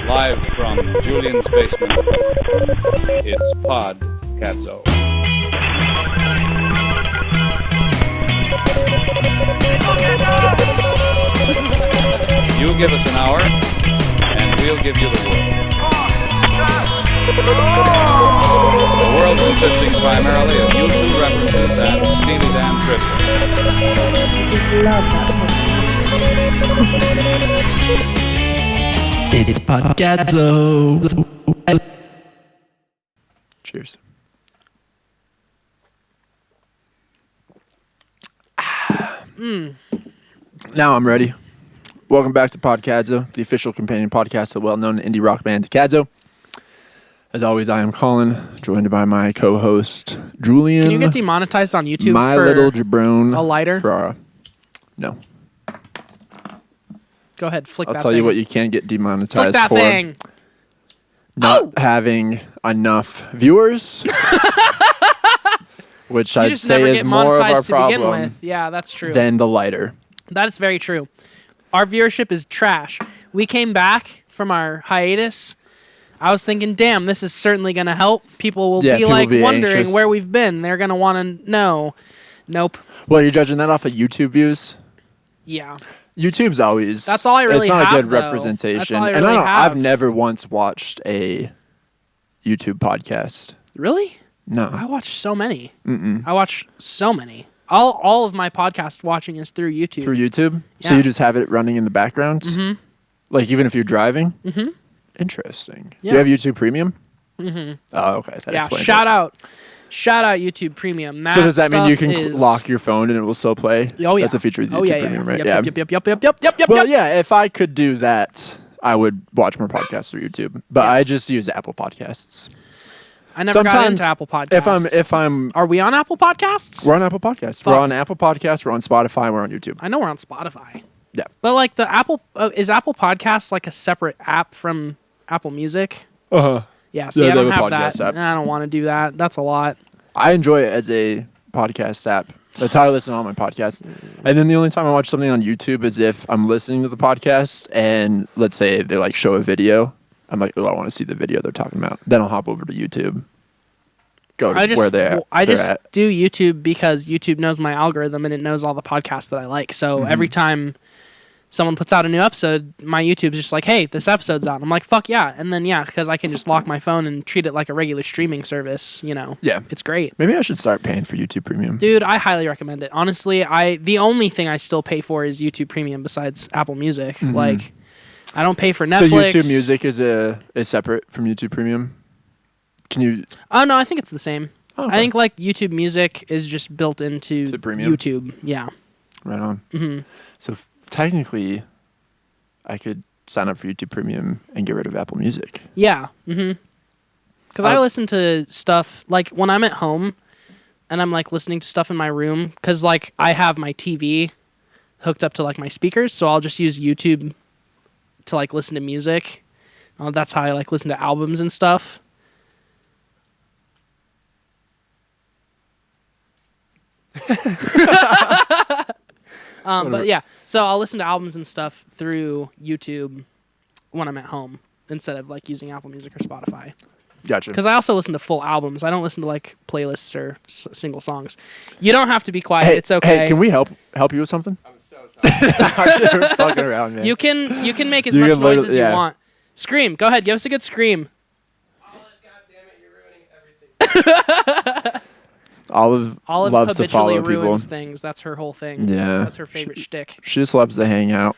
Live from Julian's basement, it's podcadzo. You give us an hour, and we'll give you the world. The world consisting primarily of YouTube references and Steely Dan trivia. I just love that podcast. It's podcadzo. Cheers. Now I'm ready. Welcome back to Podcadzo, the official companion podcast of the well-known indie rock band Podcadzo. As always, I am Colin, joined by my co-host Julian. Can you get demonetized on YouTube my for little jabron a lighter? Ferrara. No. Go ahead, flick I'll that tell thing. you what you can get demonetized Flick that for. thing. Not having enough viewers. Which You I'd just say never is get more of our monetized to begin problem with. Yeah, that's true. than the lighter. That is very true. Our viewership is trash. We came back from our hiatus. I was thinking, damn, this is certainly going to help. People will Yeah, be people like will be wondering anxious. where we've been. They're going to want to know. Nope. Well, you're judging that off of YouTube views? Yeah. YouTube's always... That's all I really It's not have, a good though. representation. That's all I and really I've have. never once watched a YouTube podcast. Really? No. I watch so many. I watch so many. All of my podcast watching is through YouTube. Through YouTube? So Yeah. you just have it running in the background? Mm-hmm. Like even if you're driving? Mm-hmm. Interesting. Yeah. Do you have YouTube Premium? Mm-hmm. Oh, okay. That Yeah, explains shout it. out YouTube Premium. So does that mean you stuff can is- lock your phone and it will still play? Oh yeah, That's a feature of YouTube oh, yeah, Premium, yeah. right? Yep. Well, yeah, if I could do that, I would watch more podcasts through YouTube. But Yeah. I just use Apple Podcasts. I never got into Apple Podcasts. If I'm Are we on Apple Podcasts? we're on Apple Podcasts. Fuck. We're on Apple Podcasts, we're on Spotify, we're on YouTube. I know we're on Spotify. Yeah. But like the Apple is Apple Podcasts like a separate app from Apple Music? Uh-huh. Yeah, see, Yeah, I they don't have a have that. podcast app. I don't want to do that. That's a lot. I enjoy it as a podcast app. That's how I listen to all my podcasts. And then the only time I watch something on YouTube is if I'm listening to the podcast and let's say they like show a video. I'm like, oh, I want to see the video they're talking about. Then I'll hop over to YouTube. Go to where they're at. do YouTube because YouTube knows my algorithm and it knows all the podcasts that I like. So Mm-hmm. every time someone puts out a new episode, my YouTube's just like, hey, this episode's out. I'm like, fuck yeah. And then, yeah, because I can just lock my phone and treat it like a regular streaming service, you know. Yeah. It's great. Maybe I should start paying for YouTube Premium. Dude, I highly recommend it. Honestly, the only thing I still pay for is YouTube Premium besides Apple Music. Like, I don't pay for Netflix. So YouTube Music is separate from YouTube Premium? Can you... Oh, no, I think it's the same. Oh, okay. I think, like, YouTube Music is just built into To Premium? YouTube. Yeah. Right on. Mm-hmm. So technically, I could sign up for YouTube Premium and get rid of Apple Music. Yeah. Mm-hmm. Because I listen to stuff, like, when I'm at home and I'm, like, listening to stuff in my room, because, like, I have my TV hooked up to, like, my speakers, so I'll just use YouTube to, like, listen to music. That's how I, like, listen to albums and stuff. But yeah, so I'll listen to albums and stuff through YouTube when I'm at home instead of like using Apple Music or Spotify. Gotcha. Because I also listen to full albums. I don't listen to like playlists or single songs. You don't have to be quiet. It's okay. Hey, can we help you with something? I'm so sorry. We're fucking around, man. You can make as You much can noise as literally- you yeah. want. Scream. Go ahead. Give us a good scream. Olive, goddammit, you're ruining everything. Olive loves to habitually follow people. ruins things. That's her whole thing. Yeah. That's her favorite shtick. She just loves to hang out,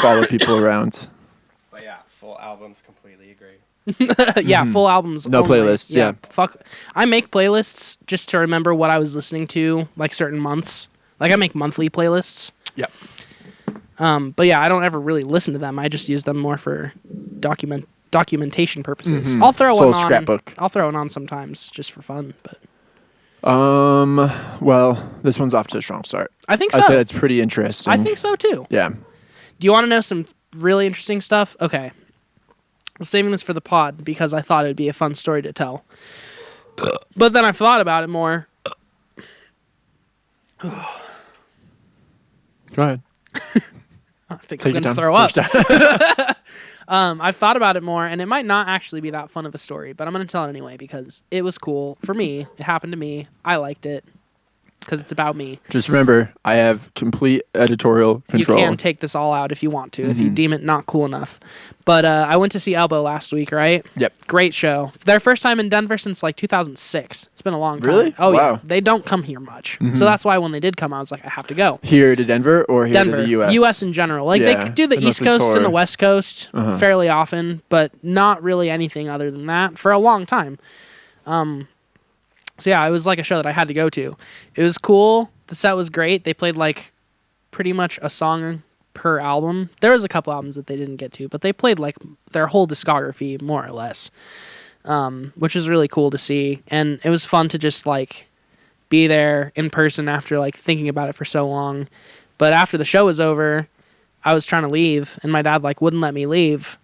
follow people around. But yeah, full albums, completely agree. Yeah, full albums. No only. playlists, yeah. Fuck. I make playlists just to remember what I was listening to, like certain months. Like I make monthly playlists. Yeah. But yeah, I don't ever really listen to them. I just use them more for documentation purposes. Mm-hmm. I'll throw one on. Scrapbook. I'll throw it on sometimes just for fun. But Well, this one's off to a strong start. I think so. I'd say it's pretty interesting. I think so too. Yeah. Do you want to know some really interesting stuff? Okay. I'm saving this for the pod because I thought it would be a fun story to tell. But then I thought about it more. Go ahead. I think Take I'm your going to time. throw up. I've thought about it more, and it might not actually be that fun of a story, but I'm going to tell it anyway because it was cool for me. It happened to me. I liked it because it's about me. Just remember, I have complete editorial control. You can take this all out if you want to, if you deem it not cool enough. But I went to see Elbow last week, right? Yep. Great show. Their first time in Denver since like 2006. It's been a long time. Really? Oh, Wow. yeah. They don't come here much. So that's why when they did come, I was like, I have to go. Here to Denver or here Denver, to the U.S.? U.S. in general. Like Yeah, they do the they East mostly Coast tour. and the West Coast fairly often, but not really anything other than that for a long time. So yeah, it was like a show that I had to go to. It was cool. The set was great. They played like pretty much a song per album. There was a couple albums that they didn't get to, but they played like their whole discography more or less, which was really cool to see. And it was fun to just like be there in person after like thinking about it for so long. But after the show was over, I was trying to leave, and my dad like wouldn't let me leave.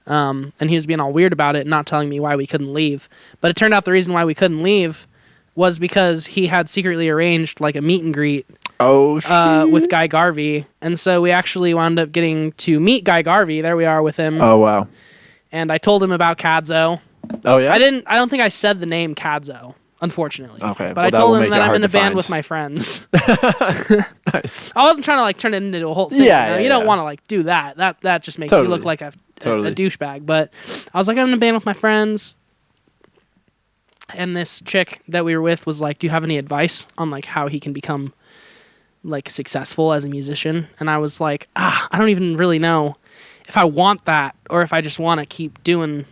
And he was being all weird about it and not telling me why we couldn't leave. But it turned out the reason why we couldn't leave was because he had secretly arranged like a meet and greet Oh, shit. with Guy Garvey. And so we actually wound up getting to meet Guy Garvey. There we are with him. Oh, wow. And I told him about Kadzo. Oh, yeah? I don't think I said the name Kadzo, unfortunately. Okay, But well, I that will told him make that it I'm hard in a to band find. with my friends. Nice. I wasn't trying to like turn it into a whole thing. Yeah, You yeah, don't yeah. want to like do that. That just makes Totally. you look like a Totally. douchebag. But I was like, I'm in a band with my friends. And this chick that we were with was like, do you have any advice on like how he can become like successful as a musician? And I was like, I don't even really know if I want that or if I just want to keep doing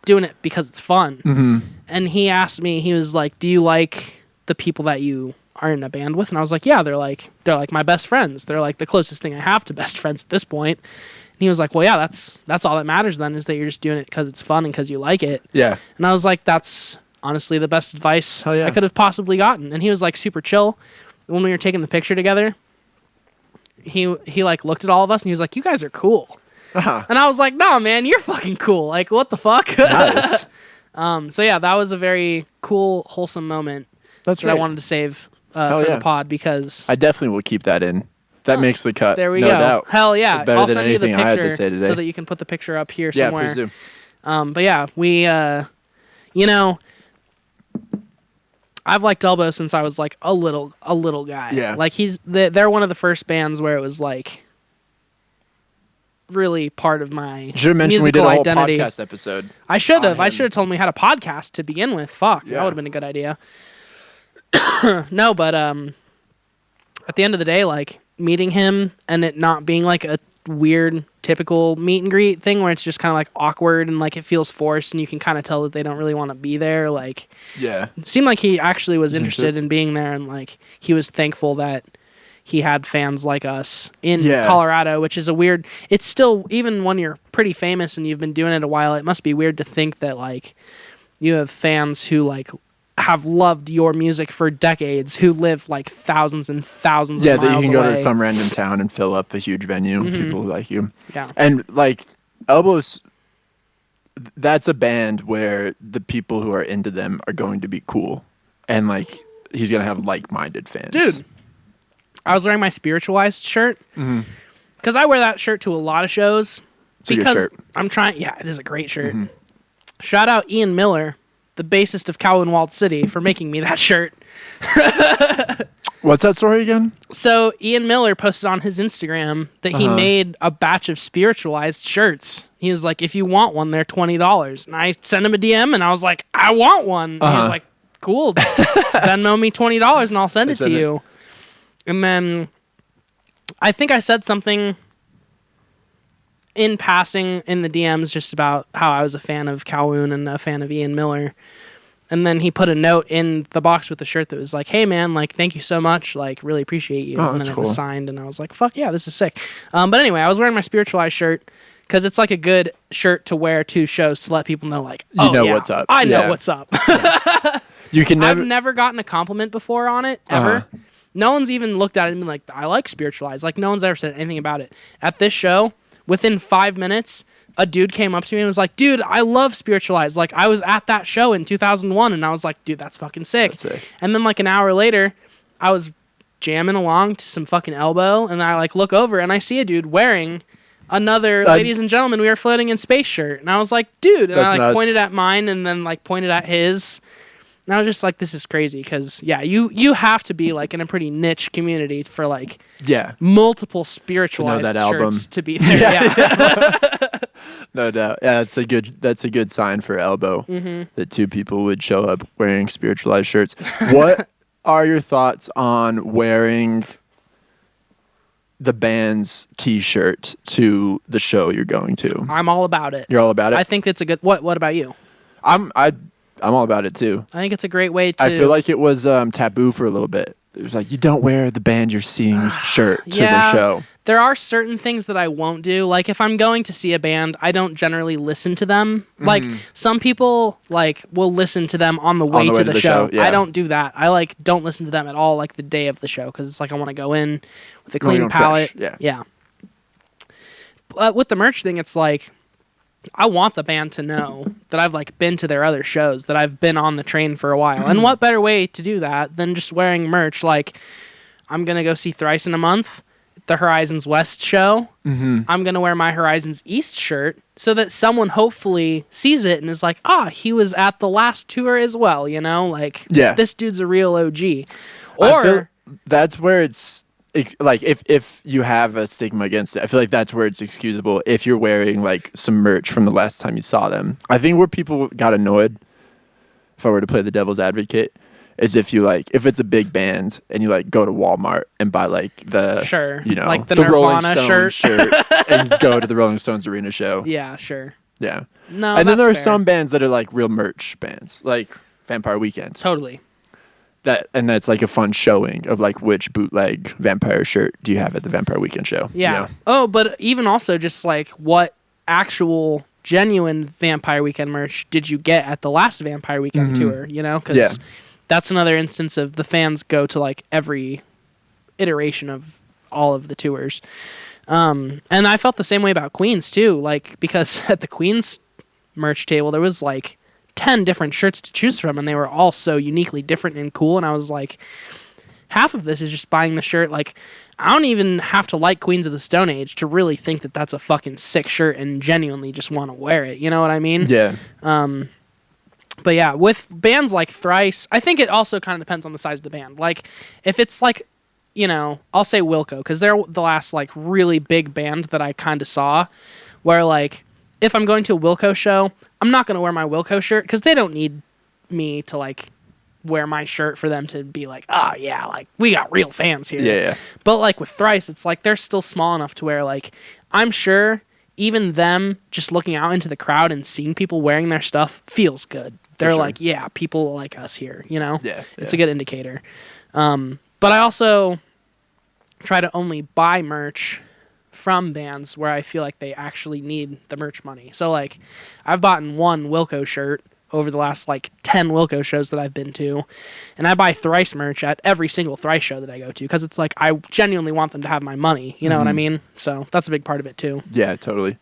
it because it's fun. Mm-hmm. And he asked me, he was like, do you like the people that you are in a band with? And I was like, yeah, they're like my best friends. They're like the closest thing I have to best friends at this point. And he was like, well, yeah, that's all that matters then, is that you're just doing it because it's fun and because you like it. Yeah. And I was like, that's honestly the best advice Hell yeah. I could have possibly gotten. And he was like super chill. When we were taking the picture together, he like looked at all of us and he was like, you guys are cool. Uh-huh. And I was like, no, man, you're fucking cool. Like, what the fuck? Nice. So yeah, that was a very cool, wholesome moment That's that right. I wanted to save Hell for yeah. the pod because I definitely will keep that in. That makes the cut. there we no go. doubt. Hell yeah. It's better I'll than send you the anything I had to picture say today. so that you can put the picture up here Yeah, somewhere. please do. But yeah, we, you know, I've liked Elbow since I was like a little guy. Yeah. Like they're one of the first bands where it was like really part of my Should have mentioned we did musical a whole identity. podcast episode. I should have. on I him. should have told him we had a podcast to begin with. Fuck, that Yeah. would have been a good idea. No, but at the end of the day, like meeting him and it not being like a weird typical meet and greet thing where it's just kind of like awkward and like it feels forced and you can kind of tell that they don't really want to be there. Like Yeah. it seemed like he actually was interested interested. in being there and like he was thankful that he had fans like us in Yeah. Colorado, which is a weird, it's still, even when you're pretty famous and you've been doing it a while, it must be weird to think that like you have fans who like have loved your music for decades, who live like thousands and thousands Yeah, of that miles you can go away. to some random town and fill up a huge venue. Mm-hmm. People who like you. Yeah. And like Elbows, that's a band where the people who are into them are going to be cool. And like he's going to have like-minded fans. Dude, I was wearing my Spiritualized shirt because I wear that shirt to a lot of shows. It's a good because shirt. I'm trying. Yeah, it is a great shirt. Shout out Ian Miller, the bassist of Cow and Walled City, for making me that shirt. What's that story again? So Ian Miller posted on his Instagram that he made a batch of Spiritualized shirts. He was like, if you want one, they're $20. And I sent him a DM and I was like, I want one. And he was like, cool. Venmo me $20 and I'll send it to send it. you. And then I think I said something in passing in the DMs just about how I was a fan of Calhoun and a fan of Ian Miller. And then he put a note in the box with the shirt that was like, hey man, like, thank you so much. Like, really appreciate you. Oh, and that's then it cool. was signed and I was like, fuck yeah, this is sick. But anyway, I was wearing my Spiritualized shirt because it's like a good shirt to wear to shows to let people know, like, You oh, know yeah, what's up. I know Yeah. what's up. You can never. I've never gotten a compliment before on it, ever. No one's even looked at it and been like, I like Spiritualized. Like, no one's ever said anything about it. At this show, within 5 minutes, a dude came up to me and was like, dude, I love Spiritualized. Like, I was at that show in 2001, and I was like, dude, that's fucking sick. That's sick. And then, like, an hour later, I was jamming along to some fucking Elbow, and I, like, look over, and I see a dude wearing another ladies and gentlemen, we are floating in space shirt. And I was like, dude. And That's I like nuts. pointed at mine and then like pointed at his. And I was just like, this is crazy. Because, yeah, you have to be like in a pretty niche community for like Yeah. multiple spiritualized that album. shirts to be there. Yeah. No doubt. Yeah, that's a good sign for Elbow that two people would show up wearing spiritualized shirts. What are your thoughts on wearing the band's T-shirt to the show you're going to? I'm all about it. You're all about it? I think it's a good. What about you? I'm all about it too. I think it's a great way to. I feel like it was taboo for a little bit. It was like, you don't wear the band you're seeing's shirt to the show. There are certain things that I won't do. Like if I'm going to see a band, I don't generally listen to them. Like some people like will listen to them on the way to the show. Yeah. I don't do that. I like don't listen to them at all like the day of the show because it's like I want to go in with a clean Going palette. fresh, Yeah. But with the merch thing, it's like I want the band to know that I've like been to their other shows, that I've been on the train for a while. And what better way to do that than just wearing merch? Like I'm going to go see Thrice in a month, the Horizons West show. I'm going to wear my Horizons East shirt so that someone hopefully sees it and is like, he was at the last tour as well, you know? Like, this dude's a real OG. I feel that's where it's like if you have a stigma against it, I feel like that's where it's excusable if you're wearing like some merch from the last time you saw them. I think where people got annoyed, if I were to play the devil's advocate, is if you like if it's a big band and you like go to Walmart and buy like the like the Rolling Nirvana Stones shirt and go to the Rolling Stones arena show. Yeah, sure. Yeah. No, and then there are that's fair. some bands that are like real merch bands, like Vampire Weekend. Totally. That's like a fun showing of like which bootleg Vampire shirt do you have at the Vampire Weekend show. Yeah. You know? Oh, but even also just like what actual genuine Vampire Weekend merch did you get at the last Vampire Weekend tour, you know? Because that's another instance of the fans go to like every iteration of all of the tours. And I felt the same way about Queens too, like because at the Queens merch table there was like 10 different shirts to choose from and they were all so uniquely different and cool, and I was like, half of this is just buying the shirt. Like I don't even have to like Queens of the Stone Age to really think that that's a fucking sick shirt and genuinely just want to wear it, you know what I mean? Yeah. But yeah, with bands like Thrice, I think it also kind of depends on the size of the band. Like if it's like, you know, I'll say Wilco because they're the last like really big band that I kind of saw where like if I'm going to a Wilco show, I'm not going to wear my Wilco shirt because they don't need me to like wear my shirt for them to be like, yeah, like we got real fans here. Yeah. But like with Thrice, it's like they're still small enough to where like I'm sure even them just looking out into the crowd and seeing people wearing their stuff feels good. They're sure. like, yeah, people like us here, you know? Yeah. It's a good indicator. But I also try to only buy merch from bands where I feel like they actually need the merch money. So like I've bought one Wilco shirt over the last like 10 Wilco shows that I've been to, and I buy Thrice merch at every single Thrice show that I go to because it's like I genuinely want them to have my money, you know what I mean? So that's a big part of it too. Yeah, totally.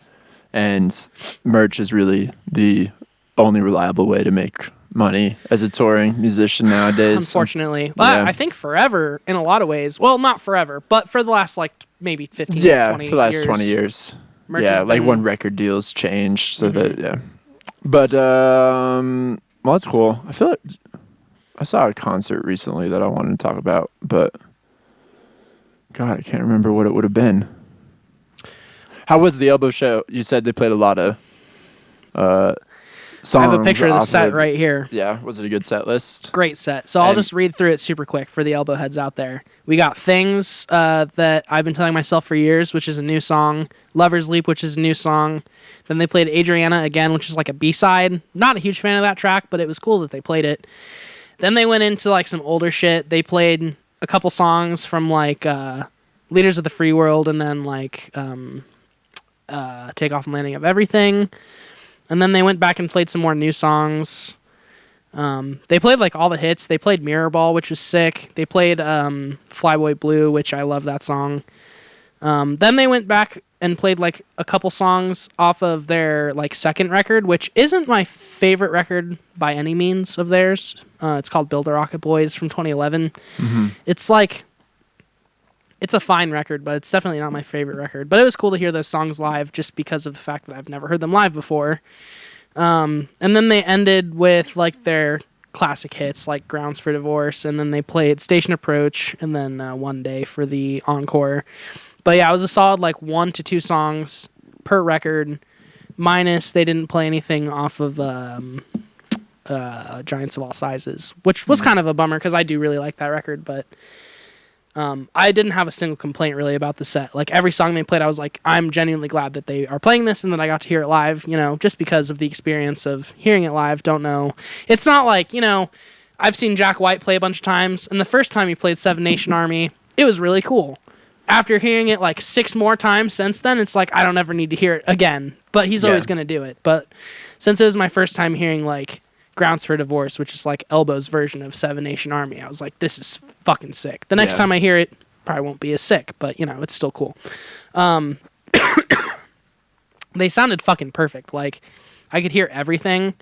And merch is really the only reliable way to make money as a touring musician nowadays. Unfortunately. But I think forever in a lot of ways. Well, not forever, but for the last like maybe 15 20 years. For the last 20 years. Merch Yeah, has like been- when record deals changed so that But well, that's cool. I feel like I saw a concert recently that I wanted to talk about, but God, I can't remember what it would have been. How was the Elbow show? You said they played a lot of songs. I have a picture of the off set right here. Yeah, was it a good set list? Great set. So I'll And- just read through it super quick for the elbow heads out there. We got Things that I've been telling myself for years, which is a new song. Lover's Leap, which is a new song. Then they played Adriana again, which is like a B-side. Not a huge fan of that track, but it was cool that they played it. Then they went into like some older shit. They played a couple songs from like Leaders of the Free World and then like Take Off and Landing of Everything. And then they went back and played some more new songs. They played like all the hits. They played Mirror Ball, which was sick. They played Flyboy Blue, which I love that song. Then they went back and played like a couple songs off of their like second record, which isn't my favorite record by any means of theirs. It's called Build a Rocket Boys from 2011. It's like it's a fine record, but it's definitely not my favorite record. But it was cool to hear those songs live just because of the fact that I've never heard them live before. And then they ended with like their classic hits like Grounds for Divorce, and then they played Station Approach, and then One Day for the encore. But yeah, it was a solid like 1 to 2 songs per record, minus they didn't play anything off of Giants of All Sizes, which was kind of a bummer because I do really like that record, but I didn't have a single complaint really about the set. Like every song they played, I was like, I'm genuinely glad that they are playing this and that I got to hear it live, you know, just because of the experience of hearing it live. Don't know. It's not like, you know, I've seen Jack White play a bunch of times, and the first time he played Seven Nation Army, it was really cool. After hearing it like 6 more times since then, it's like, I don't ever need to hear it again, but he's always going to do it. But since it was my first time hearing like Grounds for Divorce, which is like Elbow's version of Seven Nation Army, I was like, this is fucking sick. The next time I hear it, probably won't be as sick, but you know, it's still cool. They sounded fucking perfect. Like I could hear everything,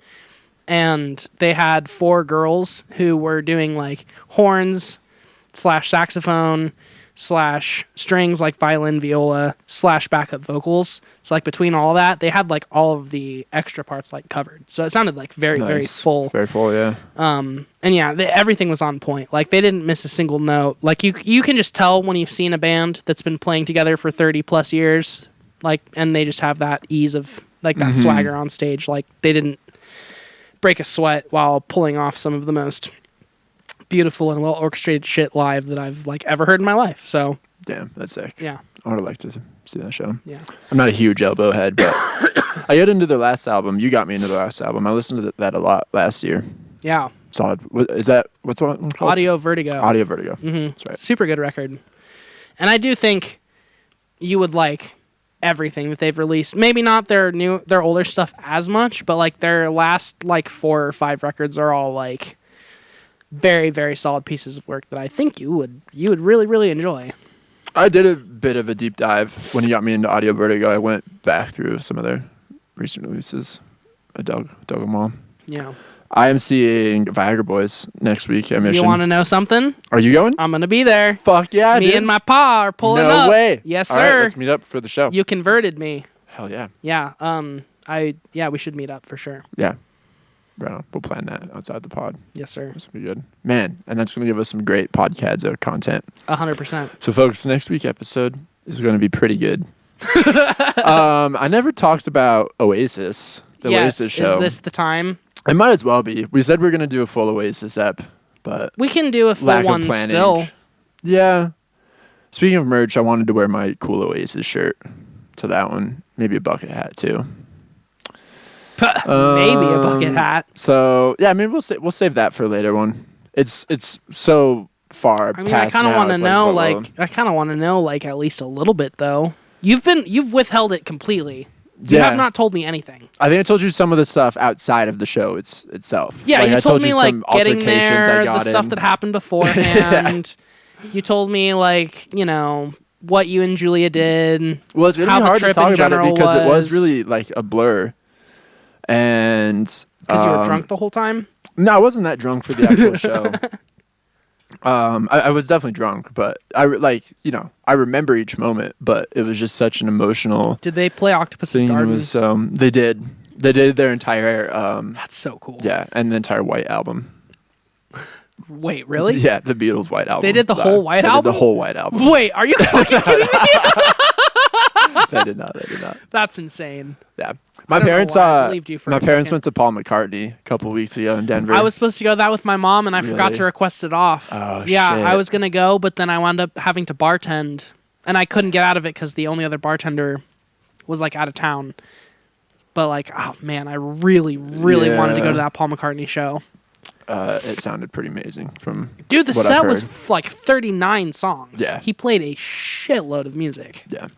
and they had 4 girls who were doing like horns / saxophone / strings like violin, viola / backup vocals. So like between all that, they had like all of the extra parts like covered. So it sounded like very full. Very full, yeah. And yeah, everything was on point. Like they didn't miss a single note. Like you can just tell when you've seen a band that's been playing together for 30 plus years, like, and they just have that ease of like that swagger on stage. Like they didn't break a sweat while pulling off some of the most beautiful and well orchestrated shit live that I've like ever heard in my life. So damn, that's sick. Yeah, I would have liked to see that show. Yeah, I'm not a huge Elbow head, but I got into their last album. You got me into their last album. I listened to that a lot last year. Yeah, Solid. What's one called? Audio Vertigo. Audio Vertigo. That's right. Super good record. And I do think you would like everything that they've released. Maybe not their older stuff as much, but like their last like 4 or 5 records are all like very, very solid pieces of work that I think you would really, really enjoy. I did a bit of a deep dive when you got me into Audio Vertigo. I went back through some of their recent releases. I dug them all. Yeah. I am seeing Viagra Boys next week at Mission. You want to know something? Are you going? I'm gonna be there. Fuck yeah, Me dude. and my pa are pulling up. No way. Yes, All sir. right, let's meet up for the show. You converted me. Hell yeah. Yeah. We should meet up for sure. Yeah. Right on. We'll plan that outside the pod. Yes, sir. That's going to be good. Man, and that's going to give us some great podcadzo content. 100%. So, folks, next week's episode is going to be pretty good. I never talked about Oasis, the Oasis show. Is this the time? It might as well be. We said we are going to do a full Oasis ep, but we can do a full lack one of planning. still. Yeah. Speaking of merch, I wanted to wear my cool Oasis shirt to that one. Maybe a bucket hat, too. Maybe a bucket hat. So yeah, I mean we'll save that for a later one. It's so far. I mean, I kind of want to know, I kind of want to know, like at least a little bit though. You've withheld it completely. You have not told me anything. I think I told you some of the stuff outside of the show itself. Yeah, like, you I told me you like some getting altercations there, I got the stuff in. that happened beforehand. You told me like what you and Julia did. Well, it's gonna how be the hard to trip talk in about it general because it was was. really like a blur. And Because you were drunk the whole time? No, I wasn't that drunk for the actual show. I was definitely drunk, but I remember each moment, but it was just such an emotional Did they play Octopus's thing. It Garden? was they did their entire That's so cool. yeah, and the entire White Album. Wait, really? Yeah, the Beatles White Album. They did the whole White Album? They did the whole White Album. Wait, are you fucking kidding me? They did not. That's insane. Yeah. My don't know parents why I believed you for a second. went to Paul McCartney a couple weeks ago in Denver. I was supposed to go that with my mom, and I forgot Really? to request it off. Oh, yeah, shit. I was going to go, but then I wound up having to bartend, and I couldn't get out of it because the only other bartender was, like, out of town. But, like, oh, man, I really, really wanted to go to that Paul McCartney show. It sounded pretty amazing from Dude, the what set I've was, heard. like, 39 songs. Yeah. He played a shitload of music. Yeah.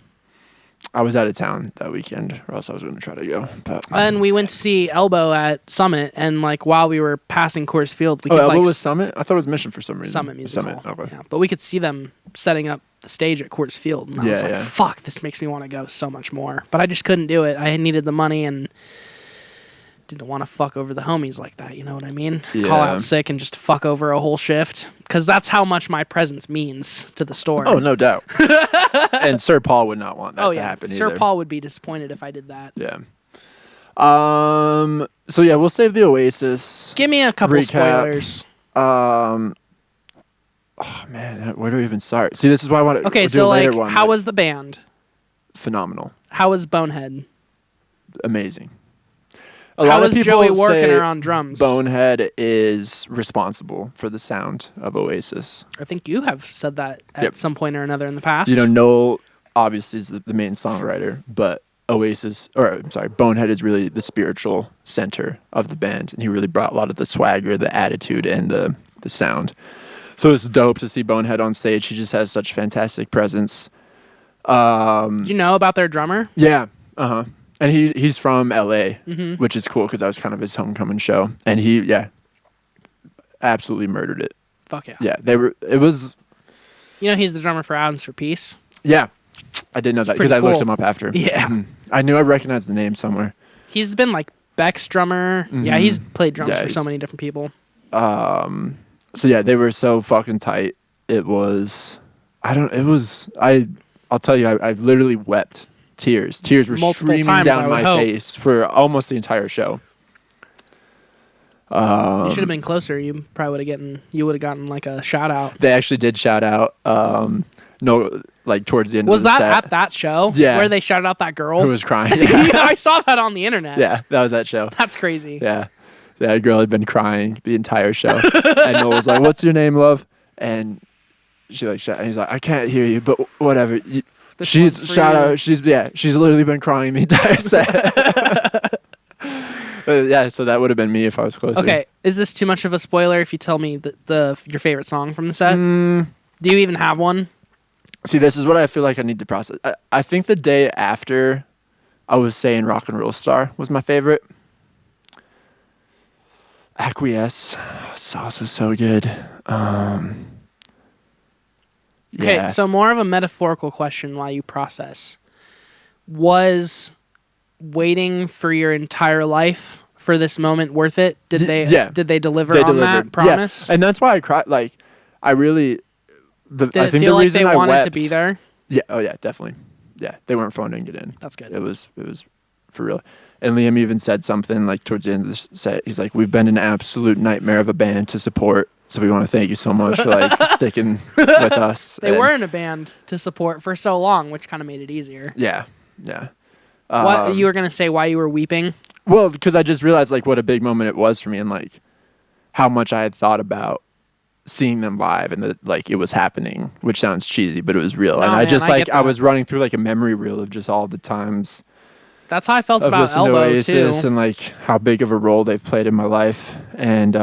I was out of town that weekend, or else I was going to try to go. But And we went to see Elbow at Summit, and, like, while we were passing Coors Field, we could, Elbow like... was Summit? I thought it was Mission for some reason. Summit Music Hall. Okay. Yeah, but we could see them setting up the stage at Coors Field, and I was like, Yeah. fuck, this makes me want to go so much more. But I just couldn't do it. I needed the money, and didn't want to fuck over the homies like that. You know what I mean? Yeah. Call out sick and just fuck over a whole shift because that's how much my presence means to the store. Oh, no doubt. And Sir Paul would not want that to happen Sir either. Paul would be disappointed if I did that. Yeah. So yeah, we'll save the Oasis. Give me a couple Recap. spoilers. Oh man, where do we even start? See, this is why I want to. Okay, do so a later like, one, how was the band? phenomenal, How was Bonehead? amazing. How was Joey Warkener on drums? Bonehead is responsible for the sound of Oasis. I think you have said that at Yep. some point or another in the past. You know, Noel obviously is the main songwriter, but Bonehead is really the spiritual center of the band, and he really brought a lot of the swagger, the attitude, and the sound. So it's dope to see Bonehead on stage. He just has such fantastic presence. Do you know about their drummer? Yeah, and he's from LA, Mm-hmm. which is cool because that was kind of his homecoming show, and he absolutely murdered it. Fuck yeah. Yeah, it was. You know he's the drummer for Atoms for Peace. Yeah, I did know that because pretty I looked cool. him up after. Yeah. Mhm. I knew I recognized the name somewhere. He's been like Beck's drummer. Yeah, he's played drums Yeah, for so he's- many different people. So yeah, they were so fucking tight. It was. I'll tell you, I literally wept. Tears were Multiple streaming times, I down would my hope. face for almost the entire show. You should have been closer. You probably would have gotten like a shout out. They actually did shout out. No, like towards the end Was of the that set, at that show? Yeah. Where they shouted out that girl? who was crying. Yeah, I saw that on the internet. Yeah, that was that show. That's crazy. Yeah, that girl had been crying the entire show, and Noel was like, "What's your name, love?" And she like, and he's like, "I can't hear you, but whatever." This She's one's for shout you. out. She's literally been crying the entire set. Yeah, so that would have been me if I was closer. Okay, is this too much of a spoiler if you tell me your favorite song from the set? Mm. Do you even have one? See, this is what I feel like I need to process. I think the day after, I was saying "Rock and Roll Star" was my favorite. Acquiesce was also so good. Okay, Yeah. so more of a metaphorical question while you process. Was waiting for your entire life for this moment worth it? Did they deliver on that promise? Yeah. And that's why I cried. Like, I really. Did I it think feel the like reason they I wanted wept, to be there? Yeah. Oh yeah, definitely. Yeah, they weren't phoning it in. That's good. It was for real. And Liam even said something like towards the end of the set. He's like, "We've been an absolute nightmare of a band to support. So we want to thank you so much for like sticking with us." They were in a band to support for so long, which kind of made it easier. Yeah. Yeah. What you were gonna say? Why you were weeping? Well, because I just realized like what a big moment it was for me, and like how much I had thought about seeing them live, and that like it was happening, which sounds cheesy, but it was real. No, and I man, just I like get I that. was running through like a memory reel of just all the times That's how I felt of about listening to Elbow Oasis too. and like how big of a role they've played in my life, and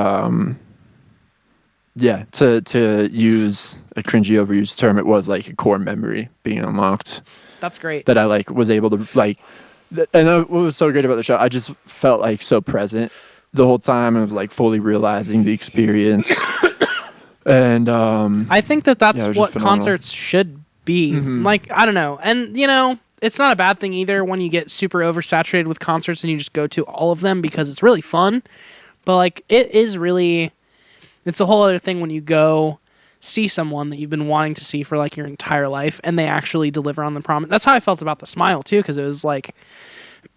yeah, to use a cringy overused term, it was like a core memory being unlocked That's great. that I like was able to like. And what was so great about the show, I just felt like so present the whole time, and I was like fully realizing the experience. And I think that's Yeah, it was just what phenomenal. concerts should be. Mhm. Like, I don't know. And, you know, it's not a bad thing either when you get super oversaturated with concerts and you just go to all of them because it's really fun. But, like, it's a whole other thing when you go see someone that you've been wanting to see for, like, your entire life and they actually deliver on the promise. That's how I felt about The Smile, too, because it was like,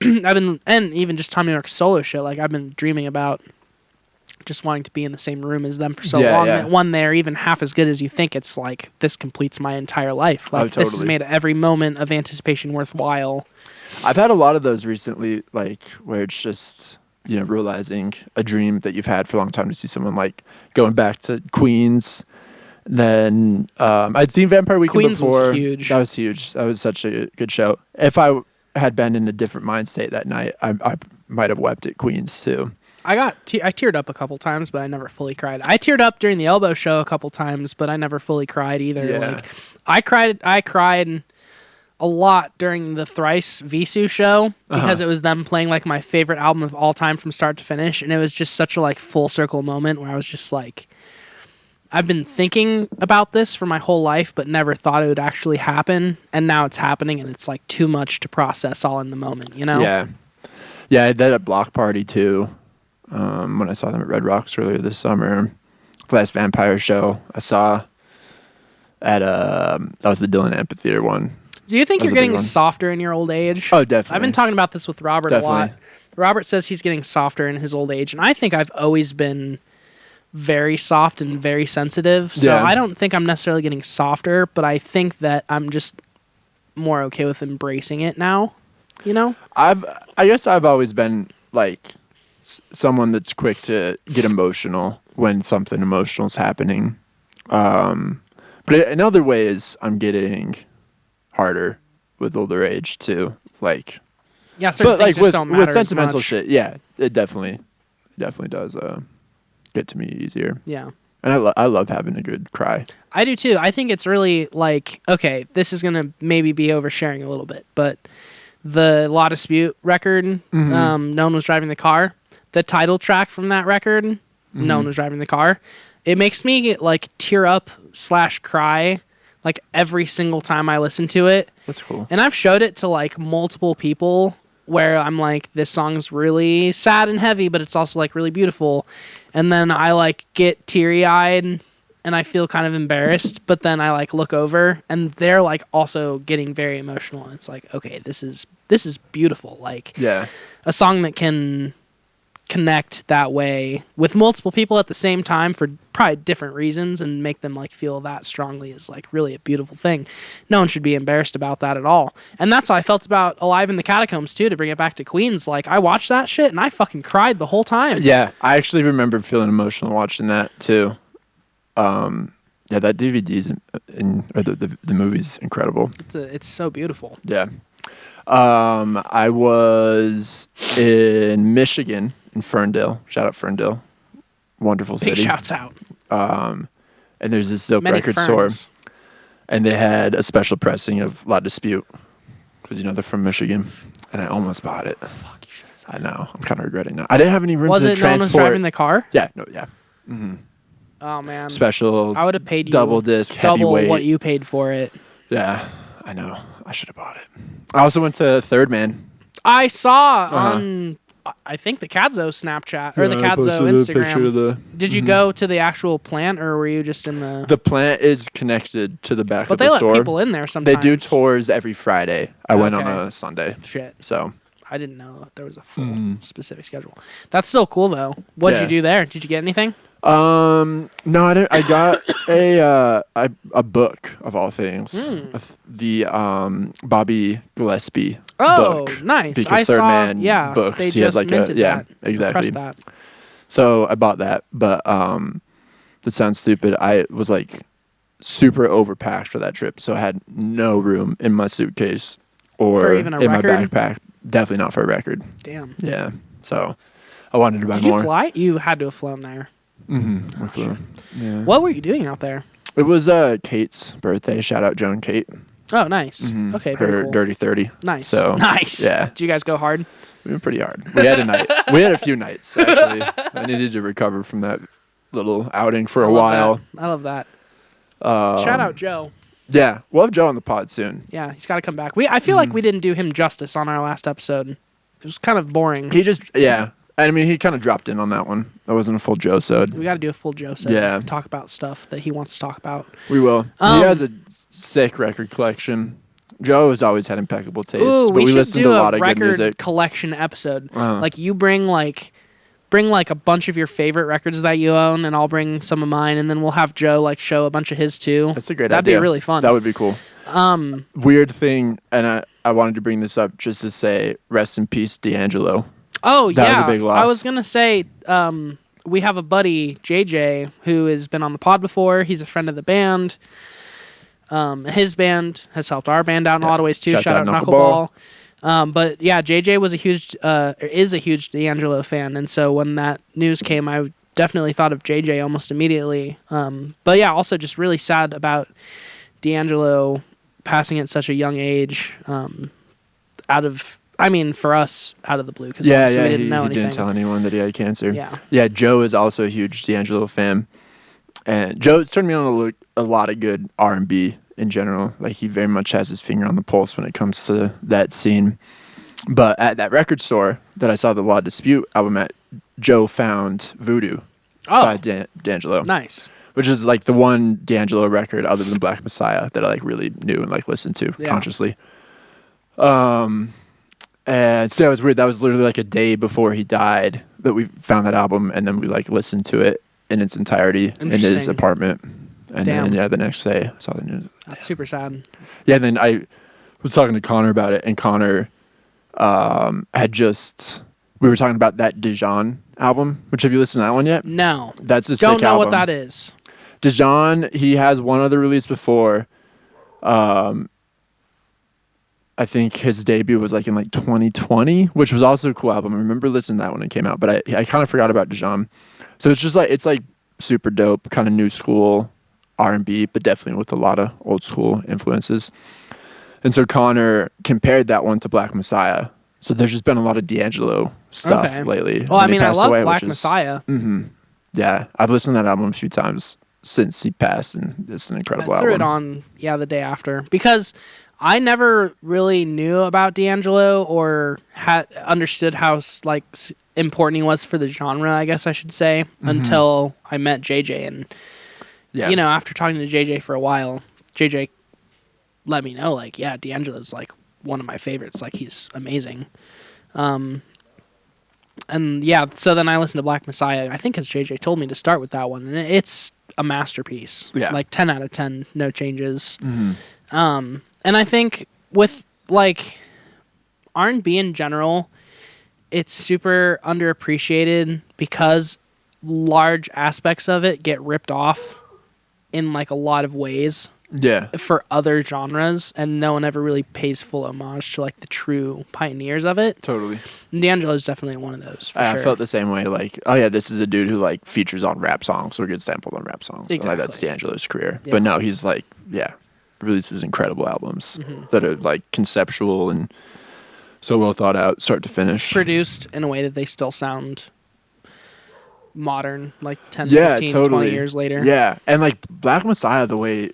and even just Tom York's solo show, like, I've been dreaming about just wanting to be in the same room as them for so Yeah, long yeah. that when they're even half as good as you think, it's like this completes my entire life. Like this has totally. made every moment of anticipation worthwhile. I've had a lot of those recently, like where it's just, you know, realizing a dream that you've had for a long time to see someone, like going back to Queens. Then I'd seen Vampire Weekend Queens was before. huge. That was huge. That was such a good show. If I had been in a different mind state that night, I might have wept at Queens too. I teared up a couple times, but I never fully cried. I teared up during the Elbow show a couple times, but I never fully cried either. Yeah. Like I cried a lot during the Thrice Visu show because it was them playing like my favorite album of all time from start to finish, and it was just such a like full circle moment where I was just like, I've been thinking about this for my whole life, but never thought it would actually happen, and now it's happening, and it's like too much to process all in the moment, you know? Yeah. Yeah, I did at Block Party too. When I saw them at Red Rocks earlier this summer. Last Vampire show I saw at that was the Dylan Amphitheater one. Do you think That was you're a big getting one. softer in your old age? Oh, definitely. I've been talking about this with Robert a lot. Definitely. Robert says he's getting softer in his old age, and I think I've always been very soft and very sensitive. So Yeah. I don't think I'm necessarily getting softer, but I think that I'm just more okay with embracing it now. You know? I guess I've always been like someone that's quick to get emotional when something emotional is happening. But in other ways, I'm getting harder with older age too. Like, Yeah, certain but things like just with don't matter sentimental as much. shit, yeah, it definitely does get to me easier. Yeah. And I love having a good cry. I do too. I think it's really like, okay, this is going to maybe be oversharing a little bit, but the Law Dispute record, Mm-hmm. No One Was Driving the Car, the title track from that record, Mm-hmm. No One Was Driving the Car, it makes me like tear up / cry like every single time I listen to it. That's cool. And I've showed it to like multiple people where I'm like, this song's really sad and heavy, but it's also like really beautiful. And then I like get teary eyed and I feel kind of embarrassed, but then I like look over and they're like also getting very emotional. And it's like, okay, this is beautiful. Like Yeah. a song that can connect that way with multiple people at the same time for probably different reasons and make them like feel that strongly is like really a beautiful thing. No one should be embarrassed about that at all. And that's how I felt about Alive in the Catacombs too, to bring it back to Queens. Like I watched that shit and I fucking cried the whole time. Yeah, I actually remember feeling emotional watching that too. Yeah, that DVD's or the movie's incredible. It's so beautiful. Yeah. I was in Michigan in Ferndale. Shout out Ferndale. Wonderful Big city. shouts out. And there's this dope Many record ferns. store. And they had a special pressing of La Dispute. Because, they're from Michigan. And I almost bought it. Fuck, you should. I know. I'm kind of regretting that. I didn't have any room Was to it No One Was transport. Driving the Car? Yeah, no, yeah. Oh man. Special I would have paid you double disc, double heavyweight. what you paid for it. Yeah, I know. I should have bought it. I also went to Third Man. I saw Uh-huh. on I think the Cadzo Snapchat or the Cadzo Instagram. Did you go to the actual plant or were you just in the? The plant is connected to the back But of they the let store. people in there sometimes. They do tours every Friday. I went on Okay. a Sunday. Shit, So I didn't know there was a full specific schedule. That's still cool though. What did Yeah. you do there? Did you get anything? no, I didn't. I got a book of all things. The Bobby Gillespie Oh, book. nice. Because I Third saw. Man Yeah, books. they He has just minted yeah, that. exactly. Pressed that. So I bought that, but that sounds stupid. I was like super overpacked for that trip, so I had no room in my suitcase or For even a in record? my backpack. Definitely not for a record. Damn. Yeah, so I wanted to buy Did more. you fly? You had to have flown there. We flew. Yeah. What were you doing out there? It was Kate's birthday. Shout out Joan Kate. Oh, nice. Okay, Her very cool. Dirty 30. Nice. So Nice. Yeah, Did you guys go hard? we went pretty hard. We had a night. We had a few nights actually. I needed to recover from that little outing for a while. I love that. Shout out Joe. Yeah, we'll have Joe on the pod soon. Yeah, he's got to come back. I feel like we didn't do him justice on our last episode. It was kind of boring. He just I mean, he kind of dropped in on that one. That wasn't a full Joe sode. We got to do a full Joe set. Yeah. Talk about stuff that he wants to talk about. We will. He Um, has a sick record collection. Joe has always had impeccable taste, Ooh, but we we should listen do to a a lot of good record music. collection episode. Uh-huh. Like you bring like a bunch of your favorite records that you own, and I'll bring some of mine, and then we'll have Joe like show a bunch of his too. That's a great That'd idea. be really fun. That would be cool. Weird thing, and I wanted to bring this up just to say rest in peace, D'Angelo. Oh, That was yeah. a big loss. I was going to say, we have a buddy, JJ, who has been on the pod before. He's a friend of the band. His band has helped our band out in a lot of ways, too. Shouts Shout out out Knuckleball. But, yeah, JJ was is a huge D'Angelo fan. And so when that news came, I definitely thought of JJ almost immediately. But, yeah, also just really sad about D'Angelo passing at such a young age for us, out of the blue, because we didn't know he anything. didn't tell anyone that he had cancer. Yeah. Joe is also a huge D'Angelo fan, and Joe's turned me on a lot of good R&B in general. Like he very much has his finger on the pulse when it comes to that scene. But at that record store that I saw the Law Dispute album at, Joe found Voodoo by D'Angelo. Nice. Which is like the one D'Angelo record other than Black Messiah that I like really knew and like listened to consciously. And so that was weird. That was literally like a day before he died that we found that album, and then we like listened to it in its entirety in his apartment. And then the next day I saw the news. That's super sad. Yeah, and then I was talking to Connor about it, and Connor we were talking about that Dijon album. Which, have you listened to that one yet? No. That's a sick Don't know album. what that is. Dijon, he has one other release before. I think his debut was like in like 2020, which was also a cool album. I remember listening to that when it came out, but I kind of forgot about Dijon. So it's just like, it's like super dope, kind of new school R&B, but definitely with a lot of old school influences. And so Connor compared that one to Black Messiah. So there's just been a lot of D'Angelo stuff lately. Well, I mean, I love Black Messiah. Yeah, I've listened to that album a few times since he passed, and it's an incredible album. I threw it on, the day after, because I never really knew about D'Angelo or had understood how like important he was for the genre, I guess I should say, until I met JJ. And, after talking to JJ for a while, JJ let me know, like, D'Angelo's like one of my favorites. Like, he's amazing. So then I listened to Black Messiah, I think, as JJ told me to start with that one. And it's a masterpiece. Yeah. Like 10 out of 10, no changes. And I think with like R&B in general, it's super underappreciated because large aspects of it get ripped off in like a lot of ways. Yeah. For other genres, and no one ever really pays full homage to like the true pioneers of it. Totally. And D'Angelo's definitely one of those. For sure. I felt the same way. Like, oh yeah, this is a dude who like features on rap songs or gets sampled on rap songs. Exactly. Like, that's D'Angelo's career. Yeah. But no, he's like, releases incredible albums that are like conceptual and so well thought out, start to finish. Produced in a way that they still sound modern, like 10, 15, totally. 20 years later. Yeah, and like Black Messiah, the way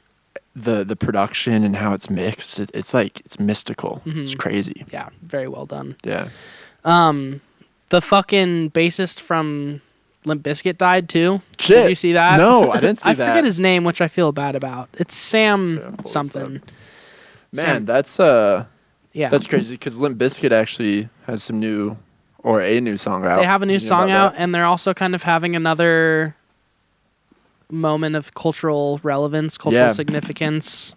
the production and how it's mixed, it's like, it's mystical. It's crazy. Yeah, very well done. Yeah. The fucking bassist from Limp Bizkit died too. Shit. Did you see that? No, I didn't see that. I forget his name, which I feel bad about. It's Sam something. Man, that's crazy because Limp Bizkit actually has a new song out. They have a new song out, and they're also kind of having another moment of cultural relevance, cultural significance.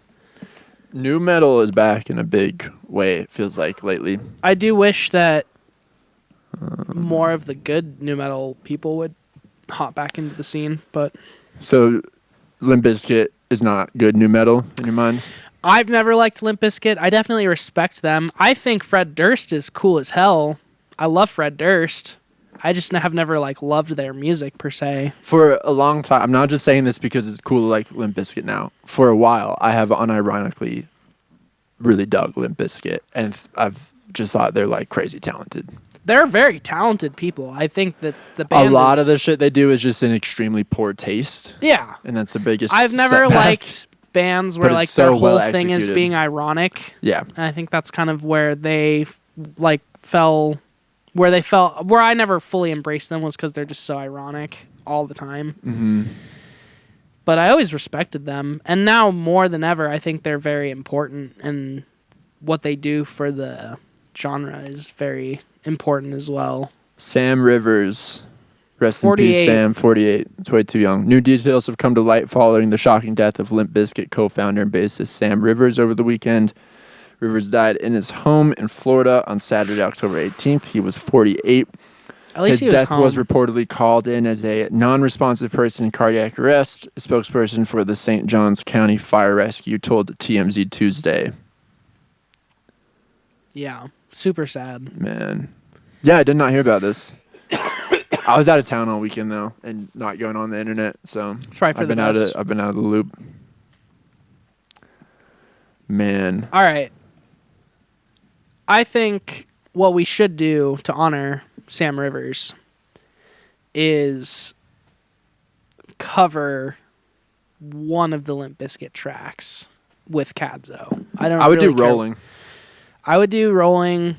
Nu metal is back in a big way, it feels like, lately. I do wish that more of the good nu metal people would hop back into the scene, but... So, Limp Bizkit is not good nu metal in your minds? I've never liked Limp Bizkit. I definitely respect them. I think Fred Durst is cool as hell. I love Fred Durst. I just have never like loved their music per se. For a long time, I'm not just saying this because it's cool to like Limp Bizkit now. For a while, I have unironically really dug Limp Bizkit, and I've just thought they're like crazy talented. They're very talented people. I think that the band a lot of the shit they do is just in extremely poor taste. Yeah, and that's the biggest. I've never liked bands where like their whole thing is being ironic. Yeah, and I think that's kind of where they like fell. Where I never fully embraced them was because they're just so ironic all the time. But I always respected them, and now more than ever, I think they're very important, and what they do for the genre is very important as well. Sam Rivers, rest in peace, Sam. 48. It's way too young. New details have come to light following the shocking death of Limp Bizkit co-founder and bassist Sam Rivers over the weekend. Rivers died in his home in Florida on Saturday, October 18th. He was 48. At least his death was reportedly called in as a non-responsive person in cardiac arrest. A spokesperson for the St. Johns County Fire Rescue told TMZ Tuesday. Yeah, super sad. Man. Yeah, I did not hear about this. I was out of town all weekend, though, and not going on the internet, so it's probably for the best. I've been out of the loop. Man. All right. I think what we should do to honor Sam Rivers is cover one of the Limp Bizkit tracks with Cadzo. I would do Rolling. I would do Rolling.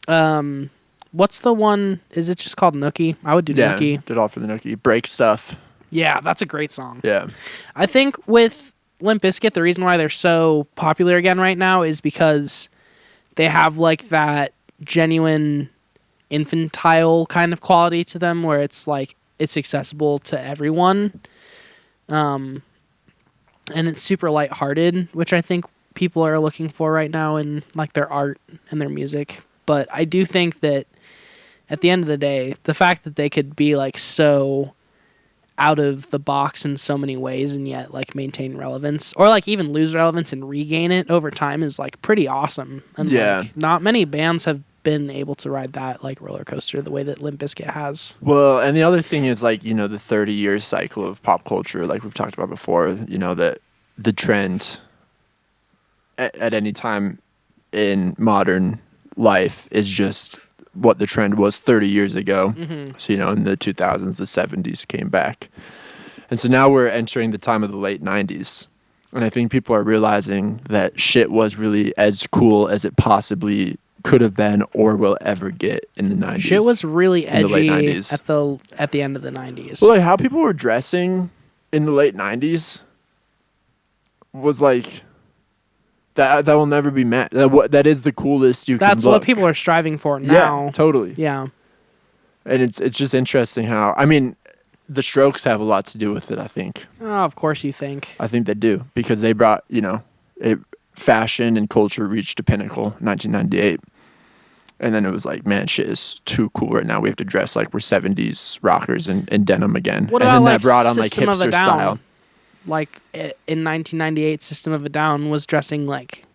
What's the one? Is it just called Nookie? I would do Yeah, Nookie. did all for the Nookie. Break Stuff. Yeah, that's a great song. Yeah. I think with Limp Bizkit, the reason why they're so popular again right now is because they have like that genuine infantile kind of quality to them where it's like it's accessible to everyone. And it's super lighthearted, which I think people are looking for right now in like their art and their music. But I do think that at the end of the day, the fact that they could be like so out of the box in so many ways and yet like maintain relevance or like even lose relevance and regain it over time is like pretty awesome. And like not many bands have been able to ride that like roller coaster the way that Limp Bizkit has. Well, and the other thing is like, you know, the 30-year cycle of pop culture, like we've talked about before, you know, that the trend at any time in modern life is just what the trend was 30 years ago. So, you know, in the 2000s, the 70s came back. And so now we're entering the time of the late 90s. And I think people are realizing that shit was really as cool as it possibly could have been or will ever get in the 90s. Shit was really in the late edgy 90s. at the end of the 90s. Well, like how people were dressing in the late 90s was like that will never be met. That is the coolest you can That's look. what people are striving for now. Yeah, totally. Yeah. And it's just interesting how, I mean, the Strokes have a lot to do with it, I think. Oh, of course you think. I think they do because they brought, you know, fashion and culture reached a pinnacle in 1998. And then it was like, man, shit is too cool right now. We have to dress like we're 70s rockers in denim again. What and about then like that brought on like System of a hipster Down? style. Like in 1998, System of a Down was dressing like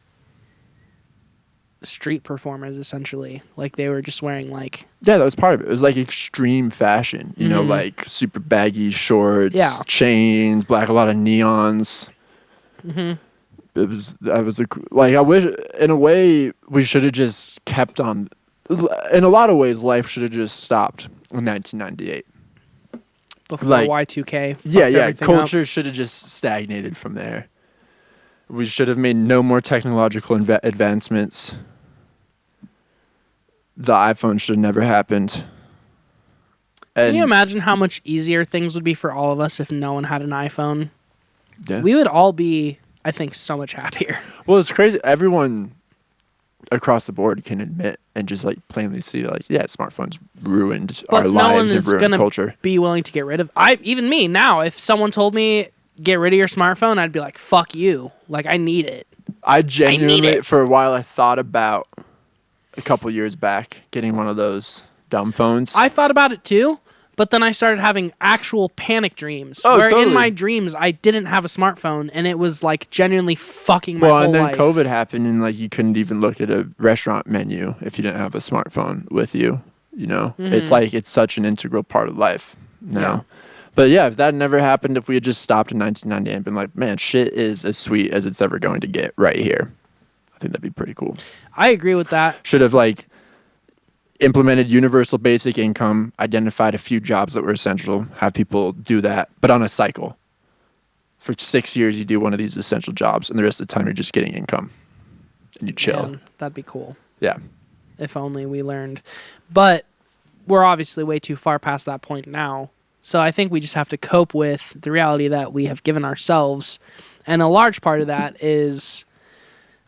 street performers essentially. Like they were just wearing like Yeah, that was part of it. It was like extreme fashion, you know, like super baggy shorts, chains, a lot of neons. That was like, I wish in a way we should have just kept on. In a lot of ways, life should have just stopped in 1998. before like, Y2K. Yeah. Culture should have just stagnated from there. We should have made no more technological advancements. The iPhone should have never happened. Can you imagine how much easier things would be for all of us if no one had an iPhone? Yeah. We would all be, I think, so much happier. Well, it's crazy. Everyone across the board can admit and just like plainly see, like, yeah, smartphones ruined But our no one lives and is ruined gonna culture. be willing to get rid of. Even me now, if someone told me get rid of your smartphone, I'd be like, fuck you. Like, I need it. I genuinely, it. for a while, I thought about a couple years back getting one of those dumb phones. I thought about it too, but then I started having actual panic dreams. Oh, where in totally. my dreams, I didn't have a smartphone, and it was like genuinely fucking my whole and then life. COVID happened, and like you couldn't even look at a restaurant menu if you didn't have a smartphone with you. You know, it's like it's such an integral part of life now. Yeah. But yeah, if that never happened, if we had just stopped in 1998 and been like, man, shit is as sweet as it's ever going to get right here, I think that'd be pretty cool. I agree with that. Should have like implemented universal basic income, identified a few jobs that were essential, have people do that, but on a cycle. For 6 years, you do one of these essential jobs, and the rest of the time, you're just getting income, and you chill. Man, that'd be cool. Yeah. If only we learned. But we're obviously way too far past that point now. So I think we just have to cope with the reality that we have given ourselves. And a large part of that is,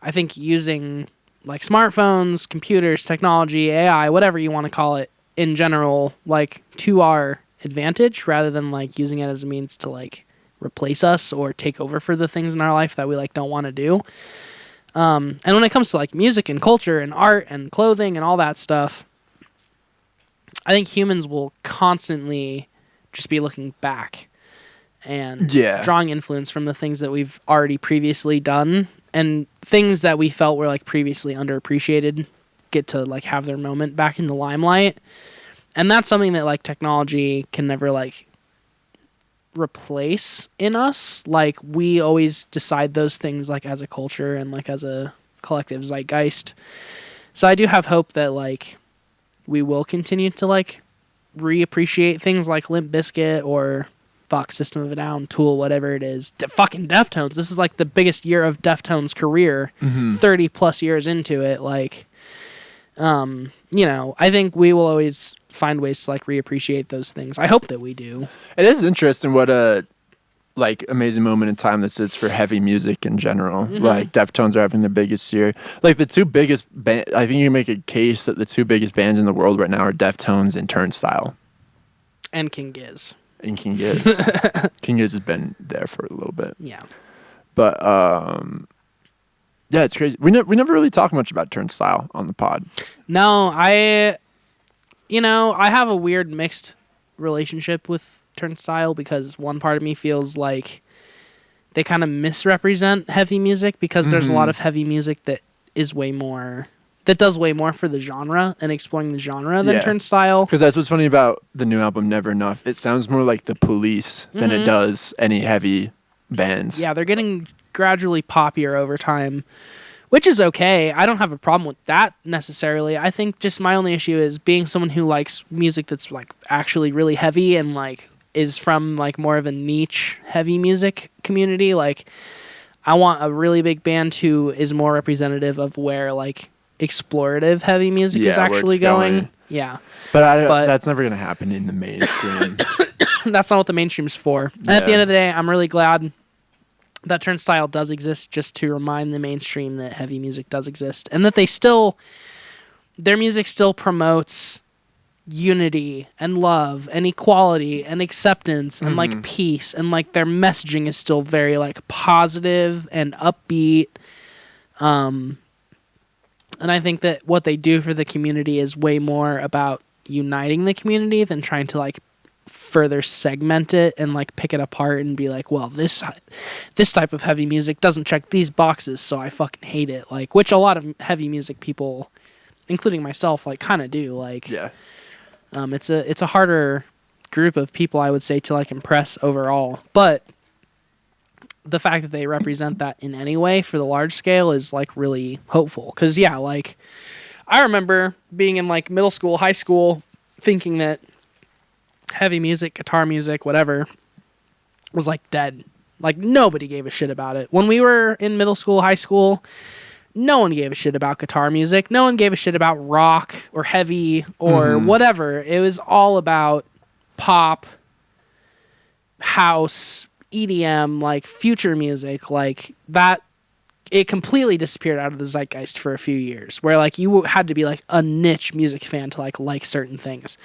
I think, using like smartphones, computers, technology, AI, whatever you want to call it in general, like to our advantage rather than like using it as a means to like replace us or take over for the things in our life that we like don't want to do. And when it comes to like music and culture and art and clothing and all that stuff, I think humans will constantly just be looking back and drawing influence from the things that we've already previously done, and things that we felt were like previously underappreciated get to like have their moment back in the limelight. And that's something that like technology can never like replace in us. Like we always decide those things like as a culture and like as a collective zeitgeist. So I do have hope that like we will continue to like reappreciate things like Limp Bizkit or System of a Down, Tool, whatever it is. Fucking Deftones. This is like the biggest year of Deftones' career. 30 plus years into it. Like, You know, I think we will always find ways to like reappreciate those things. I hope that we do. It is interesting what a like amazing moment in time this is for heavy music in general. Like Deftones are having their biggest year. Like the two biggest I think you can make a case that the two biggest bands in the world right now are Deftones and Turnstile. And King Giz. And King Giz. King Giz has been there for a little bit. Yeah. But yeah, it's crazy. We never really talk much about Turnstile on the pod. No, I have a weird mixed relationship with Turnstile because one part of me feels like they kind of misrepresent heavy music because there's a lot of heavy music that does way more for the genre and exploring the genre than Turnstile. Because that's what's funny about the new album, Never Enough. It sounds more like the Police than it does any heavy bands. Yeah, they're getting gradually poppier over time, which is okay. I don't have a problem with that necessarily. I think just my only issue is being someone who likes music that's like actually really heavy and like is from like more of a niche heavy music community. Like I want a really big band who is more representative of where like explorative heavy music is actually going. Yeah. But that's never going to happen in the mainstream. That's not what the mainstream's for. And at the end of the day, I'm really glad that Turnstile does exist just to remind the mainstream that heavy music does exist and that their music still promotes unity and love and equality and acceptance and like peace, and like their messaging is still very like positive and upbeat. And I think that what they do for the community is way more about uniting the community than trying to like further segment it and like pick it apart and be like, well, this type of heavy music doesn't check these boxes, so I fucking hate it. Like, which a lot of heavy music people, including myself, like kind of do. Like, yeah. It's a harder group of people, I would say, to like impress overall. But the fact that they represent that in any way for the large scale is like really hopeful. Because yeah, like I remember being in like middle school, high school, thinking that heavy music, guitar music, whatever, was like dead. Like nobody gave a shit about it. When we were in middle school, high school, no one gave a shit about guitar music. No one gave a shit about rock or heavy or whatever. It was all about pop, house, EDM, like future music, like that. It completely disappeared out of the zeitgeist for a few years, where like you had to be like a niche music fan to like certain things.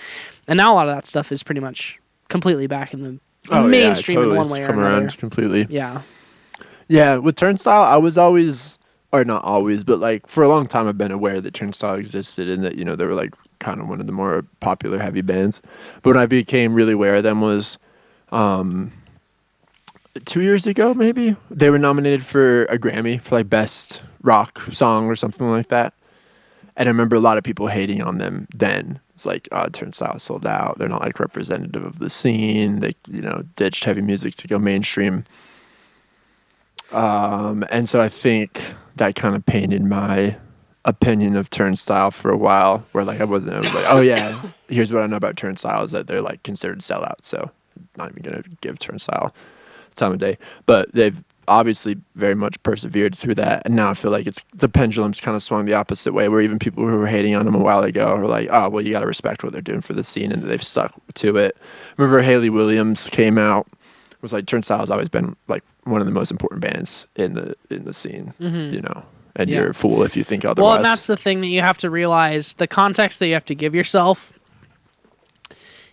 And now a lot of that stuff is pretty much completely back in the mainstream in one way or another. Around completely. Yeah. Yeah, with Turnstile, I was always, or not always, but like for a long time I've been aware that Turnstile existed and that, you know, they were like kind of one of the more popular heavy bands. But when I became really aware of them was 2 years ago, maybe. They were nominated for a Grammy for like best rock song or something like that. And I remember a lot of people hating on them then. It's like, oh, Turnstile sold out. They're not like representative of the scene. They, you know, ditched heavy music to go mainstream. And so I think that kind of painted my opinion of Turnstile for a while, where like I was like, oh yeah, here's what I know about Turnstile is that they're like considered sellouts. So I'm not even going to give Turnstile time of day. But they've obviously very much persevered through that. And now I feel like the pendulum's kind of swung the opposite way, where even people who were hating on them a while ago are like, oh, well, you got to respect what they're doing for the scene, and they've stuck to it. Remember Haley Williams came out, was like, Turnstile has always been like one of the most important bands in the scene, you know, and you're a fool if you think otherwise. Well, and that's the thing that you have to realize, the context that you have to give yourself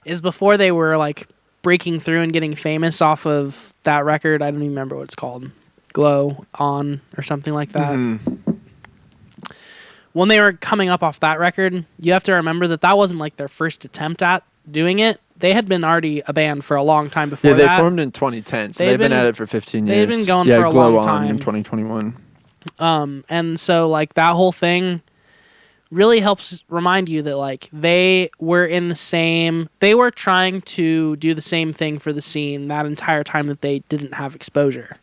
is before they were like breaking through and getting famous off of that record. I don't even remember what it's called. Glow On or something like that. When they were coming up off that record, you have to remember that wasn't like their first attempt at doing it. They had been already a band for a long time before that. Yeah, they formed in 2010, so they've been at it for 15 years. They've been going for a long time. In 2021. And so like that whole thing really helps remind you that like they were trying to do the same thing for the scene that entire time that they didn't have exposure.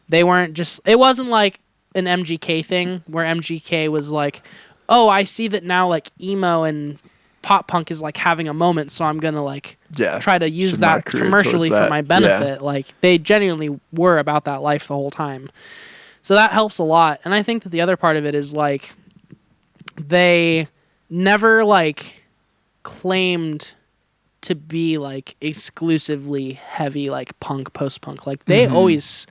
They weren't just, it wasn't like an MGK thing where MGK was like, oh, I see that now like emo and pop punk is like having a moment, so I'm gonna like try to use that commercially for my benefit. Yeah. Like they genuinely were about that life the whole time. So that helps a lot. And I think that the other part of it is like they never like claimed to be like exclusively heavy like punk, post-punk. Like they always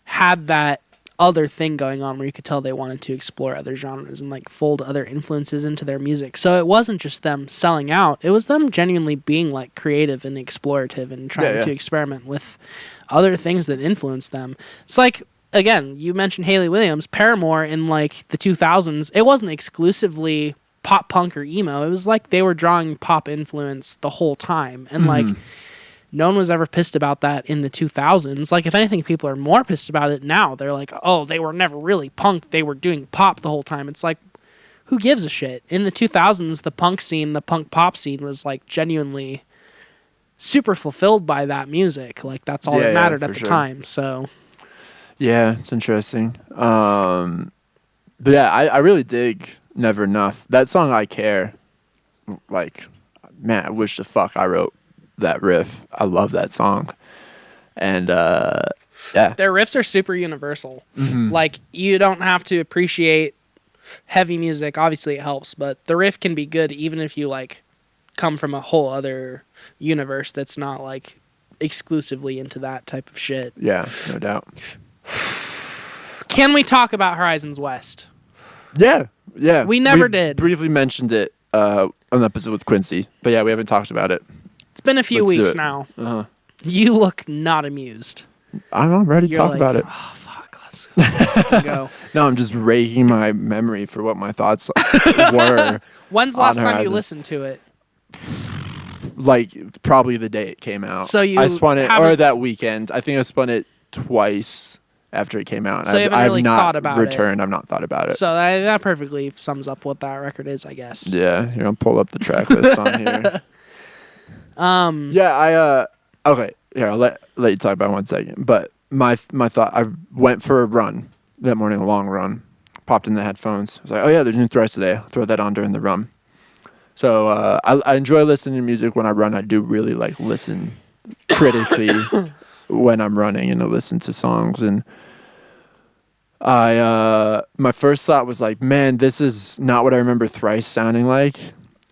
had that other thing going on where you could tell they wanted to explore other genres and like fold other influences into their music. So it wasn't just them selling out, it was them genuinely being like creative and explorative and trying to experiment with other things that influenced them. It's like, again, you mentioned Hayley Williams, Paramore in like the 2000s. It wasn't exclusively pop punk or emo. It was like they were drawing pop influence the whole time. And like no one was ever pissed about that in the 2000s. Like if anything, people are more pissed about it now. They're like, oh, they were never really punk. They were doing pop the whole time. It's like, who gives a shit? In the 2000s, the punk scene, the punk pop scene was like genuinely super fulfilled by that music. Like that's all that mattered at the time. So yeah, it's interesting. But yeah, I really dig Never Enough. That song, I Care. Like, man, I wish the fuck I wrote that riff. I love that song. And yeah, their riffs are super universal. Like you don't have to appreciate heavy music. Obviously it helps, but the riff can be good even if you like come from a whole other universe that's not like exclusively into that type of shit. Yeah, no doubt. Can we talk about Horizons West? Yeah. We never did. Briefly mentioned it on the episode with Quincy, but yeah, we haven't talked about it. It's been a few Let's do weeks it. now. Uh-huh. You look not amused. I'm ready to You're talk like, about it. Oh fuck, let's fucking go. No, I'm just raking my memory for what my thoughts were. When's the last on time you Horizon. listened to it? Like probably the day it came out. So you I spun it, or haven't- that weekend. I think I spun it twice after it came out. So you haven't really not thought about it. returned. I've not thought about it. So that perfectly sums up what that record is, I guess. Yeah, here, I'll pull up the track list on here. Yeah, okay. Here, I'll let you talk about it 1 second. But my thought, I went for a run that morning, a long run. Popped in the headphones. I was like, oh yeah, there's new Thrice today. I'll throw that on during the run. So I enjoy listening to music when I run. I do really like listen critically when I'm running and I listen to songs. And my first thought was like, man, this is not what I remember Thrice sounding like.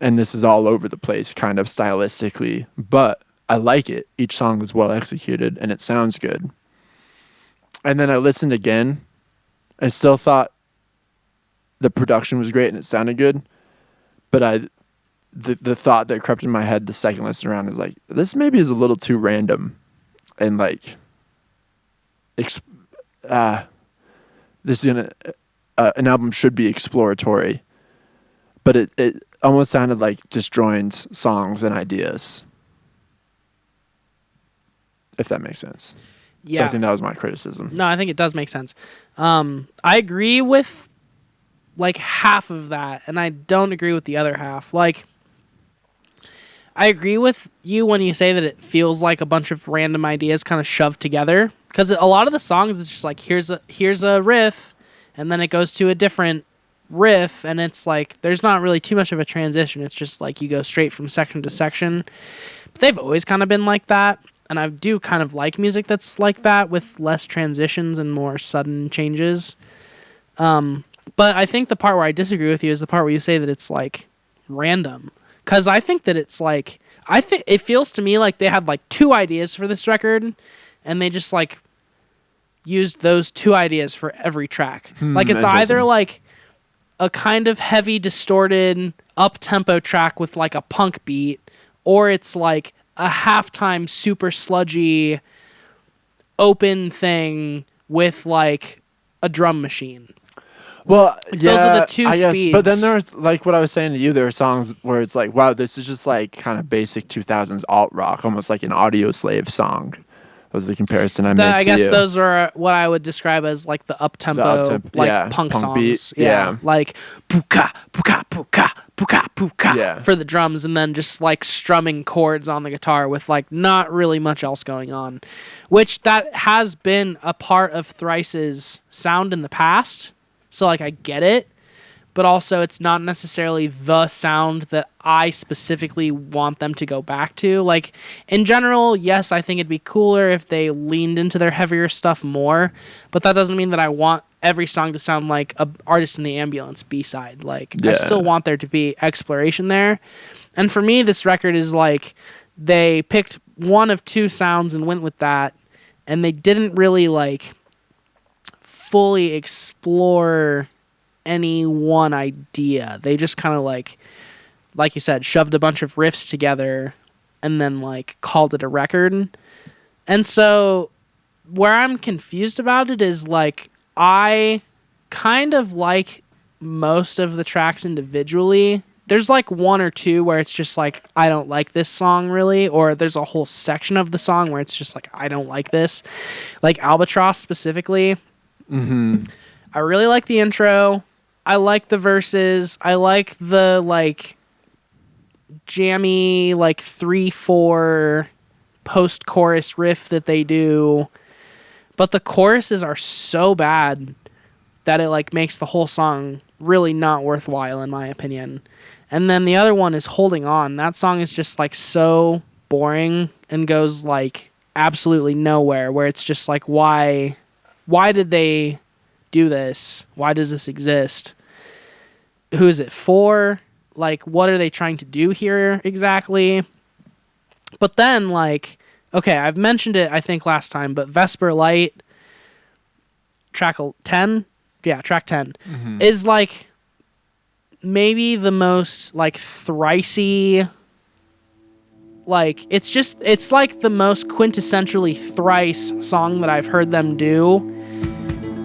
And this is all over the place kind of stylistically, but I like it. Each song is well executed and it sounds good. And then I listened again and still thought the production was great and it sounded good. But the thought that crept in my head the second listen around is like, this maybe is a little too random. And like, this is an album should be exploratory. But it almost sounded like disjoined songs and ideas. If that makes sense. Yeah. So I think that was my criticism. No, I think it does make sense. I agree with like half of that, and I don't agree with the other half. Like, I agree with you when you say that it feels like a bunch of random ideas kind of shoved together. Because a lot of the songs, it's just like, here's a riff, and then it goes to a different riff, and it's like, there's not really too much of a transition. It's just like you go straight from section to section. But they've always kind of been like that. And I do kind of like music that's like that with less transitions and more sudden changes. But I think the part where I disagree with you is the part where you say that it's like random. Because I think that it's like, I think it feels to me like they had like two ideas for this record and they just like used those two ideas for every track. Like it's either like a kind of heavy, distorted, up-tempo track with like a punk beat, or it's like a halftime super sludgy open thing with like a drum machine. Well, yeah, those are the two I guess, speeds. but then there's like what I was saying to you. There are songs where it's like, wow, this is just like kind of basic 2000s alt rock, almost like an Audio Slave song. That was the comparison I made to I guess you. those are what I would describe as like the up-tempo, like yeah, punk songs. beat, Yeah. yeah. Like puka, puka, puka, puka, puka Yeah. for the drums, and then just like strumming chords on the guitar with like not really much else going on, which that has been a part of Thrice's sound in the past. So like I get it, but also it's not necessarily the sound that I specifically want them to go back to. Like in general, yes, I think it'd be cooler if they leaned into their heavier stuff more, but that doesn't mean that I want every song to sound like a Artist in the Ambulance B-side. Like, I Yeah. still want there to be exploration there. And for me, this record is like, they picked one of two sounds and went with that, and they didn't really like fully explore any one idea. They just kind of like you said, shoved a bunch of riffs together and then like called it a record. And so where I'm confused about it is like, I kind of like most of the tracks individually. There's like one or two where it's just like, I don't like this song really, or there's a whole section of the song where it's just like, I don't like this. Like Albatross specifically. Mm-hmm. I really like the intro. I like the verses. I like the like jammy like 3/4 post-chorus riff that they do. But the choruses are so bad that it like makes the whole song really not worthwhile in my opinion. And then the other one is Holding On. That song is just like so boring and goes like absolutely nowhere, where it's just like, why did they do this? Why does this exist? Who is it for? Like, what are they trying to do here exactly? But then, like, okay, I've mentioned it, I think, last time, but Vesper Light, track 10, is, like, maybe the most, like, thrice-y, like, it's, like, the most quintessentially thrice song that I've heard them do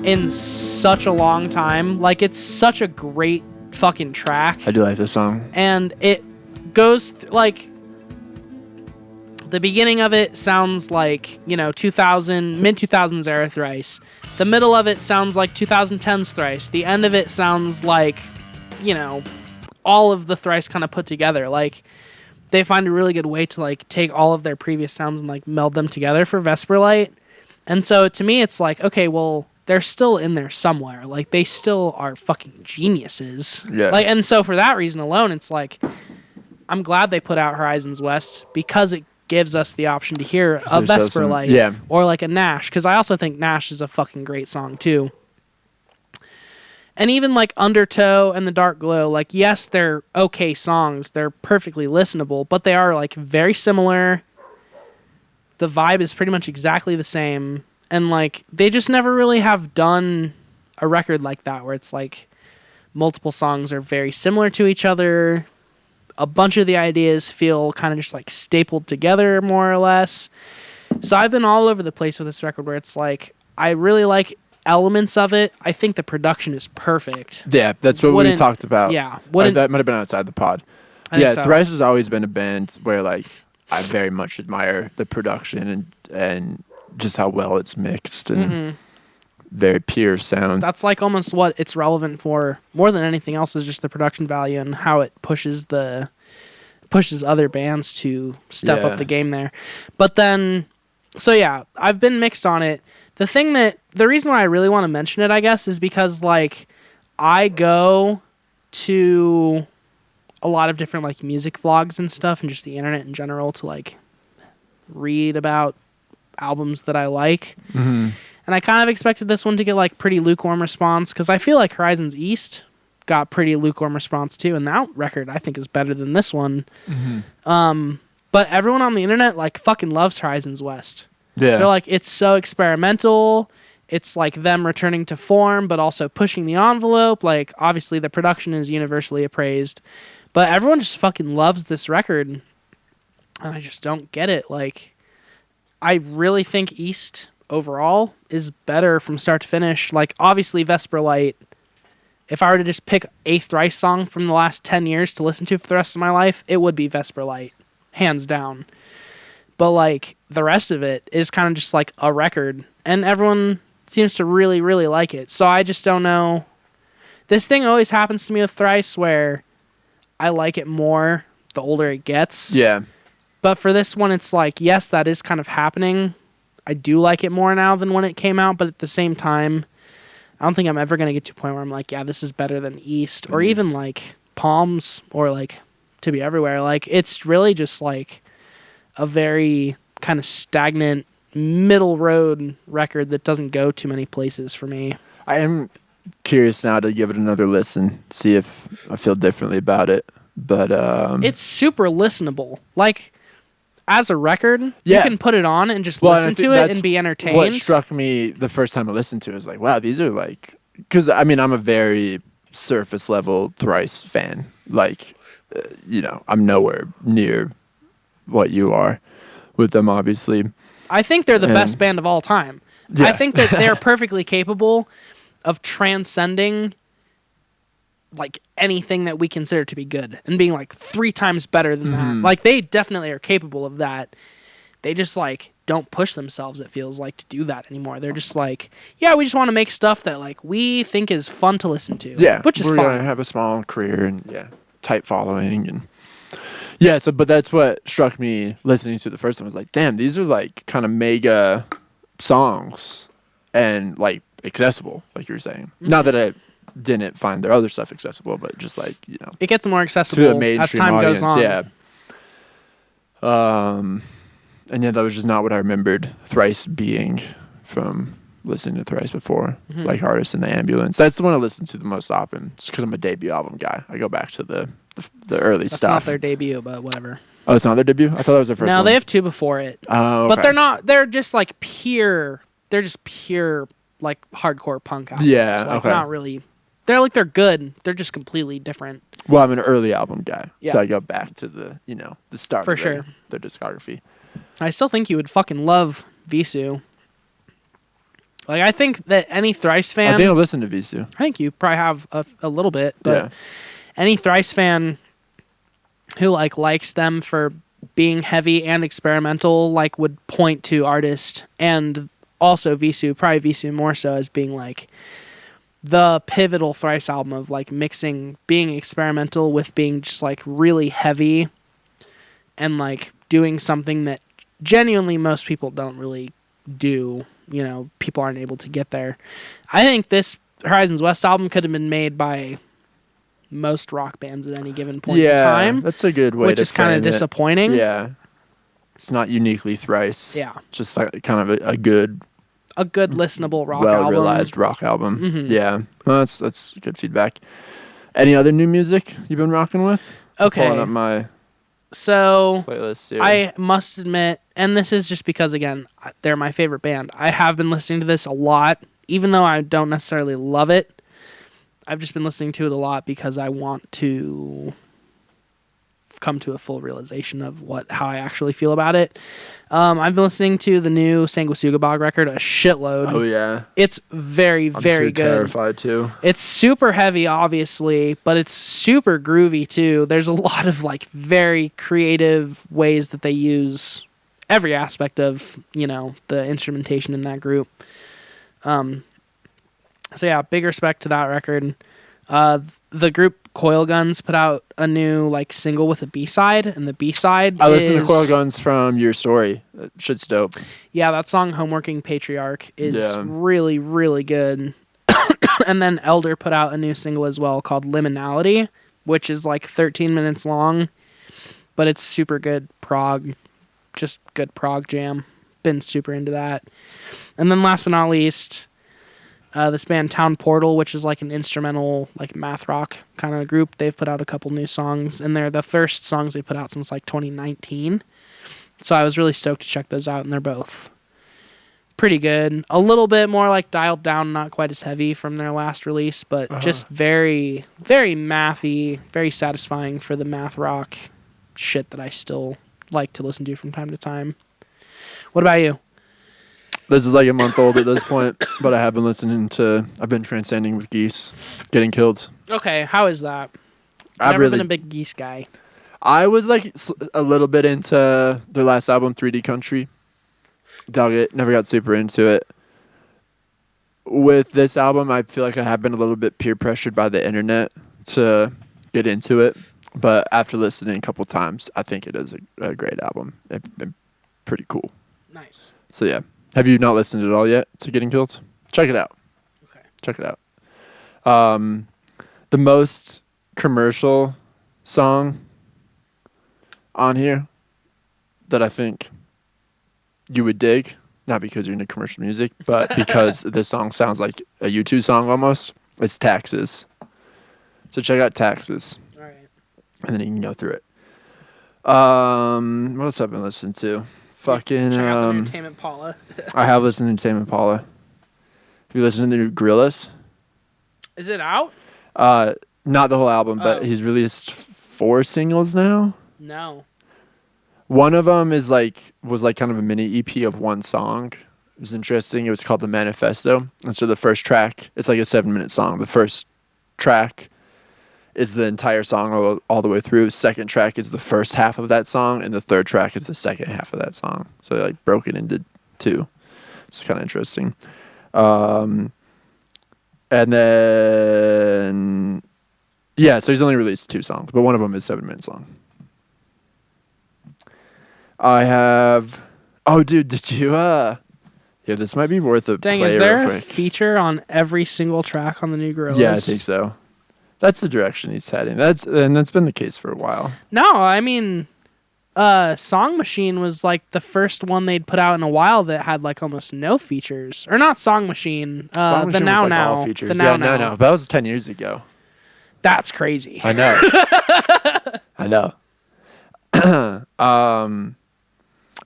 in such a long time. Like, it's such a great fucking track. I do like this song. And it goes like, the beginning of it sounds like, you know, 2000 mid 2000s era thrice. The middle of it sounds like 2010s thrice. The end of it sounds like, you know, all of the thrice kind of put together. Like, they find a really good way to like take all of their previous sounds and like meld them together for Vesper Light. And so to me it's like, okay, well, they're still in there somewhere. Like, they still are fucking geniuses. Yeah. Like, and so for that reason alone, it's like, I'm glad they put out Horizons West, because it gives us the option to hear a Vesper Light. Yeah. Or like a Nash, because I also think Nash is a fucking great song too. And even like Undertow and The Dark Glow, like, yes, they're okay songs. They're perfectly listenable, but they are like very similar. The vibe is pretty much exactly the same. And, like, they just never really have done a record like that, where it's, like, multiple songs are very similar to each other. A bunch of the ideas feel kind of just, like, stapled together, more or less. So I've been all over the place with this record, where it's, like, I really like elements of it. I think the production is perfect. Yeah, that's what we talked about. Yeah. That might have been outside the pod. I think so. Thrice has always been a band where, like, I very much admire the production and just how well it's mixed and very pure sounds. That's like almost what it's relevant for more than anything else, is just the production value and how it pushes other bands to step up the game there. But then, so yeah, I've been mixed on it. The reason why I really want to mention it, I guess, is because like I go to a lot of different like music vlogs and stuff, and just the internet in general, to like read about albums that I like. Mm-hmm. And I kind of expected this one to get like pretty lukewarm response, because I feel like Horizons East got pretty lukewarm response too, and that record I think is better than this one. Mm-hmm. But everyone on the internet like fucking loves Horizons West. Yeah. They're like, it's so experimental. It's like them returning to form, but also pushing the envelope. Like, obviously the production is universally appraised, but everyone just fucking loves this record. And I just don't get it. Like, I really think East overall is better from start to finish. Like, obviously Vesper Light, if I were to just pick a thrice song from the last 10 years to listen to for the rest of my life, it would be Vesper Light, hands down. But like, the rest of it is kind of just like a record, and everyone seems to really, really like it. So I just don't know. This thing always happens to me with Thrice, where I like it more the older it gets. Yeah. But for this one, it's like, yes, that is kind of happening. I do like it more now than when it came out, but at the same time, I don't think I'm ever going to get to a point where I'm like, yeah, this is better than East, or even like Palms, or like To Be Everywhere. Like, it's really just like a very kind of stagnant middle road record that doesn't go too many places for me. I am curious now to give it another listen, see if I feel differently about it. But It's super listenable. Like, as a record, you Yeah. can put it on and just Well, and I listen think to it that's and be entertained. what struck me the first time I listened to it was like, wow, these are like, because I mean, I'm a very surface level Thrice fan. Like, I'm nowhere near what you are with them, obviously. I think they're the And- best band of all time. Yeah. I think that they're perfectly capable of transcending like anything that we consider to be good and being like 3 times better than that. Like they definitely are capable of that. They just like don't push themselves, it feels like, to do that anymore. They're just like, yeah, we just want to make stuff that like we think is fun to listen to. Yeah, Which is we're fine. gonna have a small career and tight following and but that's what struck me listening to the first time. I was like, damn, these are like kind of mega songs and like accessible, like you were saying. Not that I didn't find their other stuff accessible, but just like It gets more to accessible the as mainstream time audience. goes on. Yeah. And that was just not what I remembered Thrice being from listening to Thrice before, like Artists in the Ambulance. That's the one I listen to the most often, just because I'm a debut album guy. I go back to the early That's stuff. not their debut, but whatever. Oh, it's not their debut? I thought that was their first No, one. they have 2 before it. Oh, okay. But they're not. They're just like pure. They're just pure like hardcore punk albums. Yeah, Like okay. not really. They're good. They're just completely different. Well, I'm an early album guy, Yeah. so I go back to the the start For of sure. their discography. I still think you would fucking love Visu. Like I think that any Thrice fan. I think I'll listen to Visu. I think you probably have a little bit, but Yeah. any Thrice fan who like likes them for being heavy and experimental like would point to Artist and also Visu, probably Visu more so, as being like the pivotal Thrice album of like mixing being experimental with being just like really heavy and like doing something that genuinely most people don't really do. People aren't able to get there. I think this Horizons West album could have been made by most rock bands at any given point in time, that's a good way which to is kind of frame it. disappointing. Yeah. It's not uniquely Thrice. Yeah. Just like kind of a good, A good listenable rock well album. realized rock album. Mhm. Yeah. Well, that's good feedback. Any other new music you've been rocking with? Pulling Okay. up my So playlist here. I must admit, and this is just because, again, they're my favorite band. I have been listening to this a lot, even though I don't necessarily love it. I've just been listening to it a lot because I want to come to a full realization of how I actually feel about it. I've been listening to the new Sanguisugabog record a shitload. Oh yeah. It's very, I'm very too good. terrified too. It's super heavy, obviously, but it's super groovy too. There's a lot of like very creative ways that they use every aspect of the instrumentation in that group. So yeah, big respect to that record. The group Coil Guns put out a new like single with a B-side, and the B-side I listened to is- Coil Guns from Your Story. That shit's dope. Yeah, that song Homeworking Patriarch is Yeah. really, really good. And then Elder put out a new single as well called Liminality, which is like 13 minutes long, but it's super good prog, just good prog jam. Been super into that. And then last but not least, this band Town Portal, which is like an instrumental, like math rock kind of group. They've put out a couple new songs, and they're the first songs they put out since like 2019. So I was really stoked to check those out, and they're both pretty good. A little bit more like dialed down, not quite as heavy from their last release, but just very, very mathy, very satisfying for the math rock shit that I still like to listen to from time to time. What about you? This is like a month old at this point, but I've been transcending with Geese, Getting Killed. Okay, how is that? I've Never really, been a big Geese guy. I was like a little bit into their last album, 3D Country. Dug it. Never got super into it. With this album, I feel like I have been a little bit peer pressured by the internet to get into it. But after listening a couple times, I think it is a great album. It's been pretty cool. Nice. So yeah. Have you not listened at all yet to Getting Killed? Check it out. Okay. Check it out. The most commercial song on here that I think you would dig not because you're into commercial music, but because this song sounds like a U2 song almost. It's Taxes. So check out Taxes, All right. and then you can go through it. What else have I been listening to? Fucking. Check out the new Tame Impala. I have listened to Tame Impala. Have you listened to the new Gorillaz? Is it out? Not the whole album, but Oh. he's released 4 singles now. No. One of them was kind of a mini EP of one song. It was interesting. It was called The Manifesto. And so the first track, it's like a 7-minute song. The first track is the entire song all the way through. Second track is the first half of that song, and the third track is the second half of that song. So they like broke it into 2. It's kind of interesting. And then so he's only released 2 songs, but one of them is 7 minutes long. I have. Oh, dude, did you? Yeah, this might be worth a Dang, play is there real a quick. feature on every single track on the new Gorillaz? Yeah, I think so. That's the direction he's heading. That's been the case for a while. No, I mean, Song Machine was like the first one they'd put out in a while that had like almost no features. Or not Song Machine. Song The Machine Now was, like, all Now. features. The Now yeah, Now. no. But that was 10 years ago. That's crazy. I know. I know.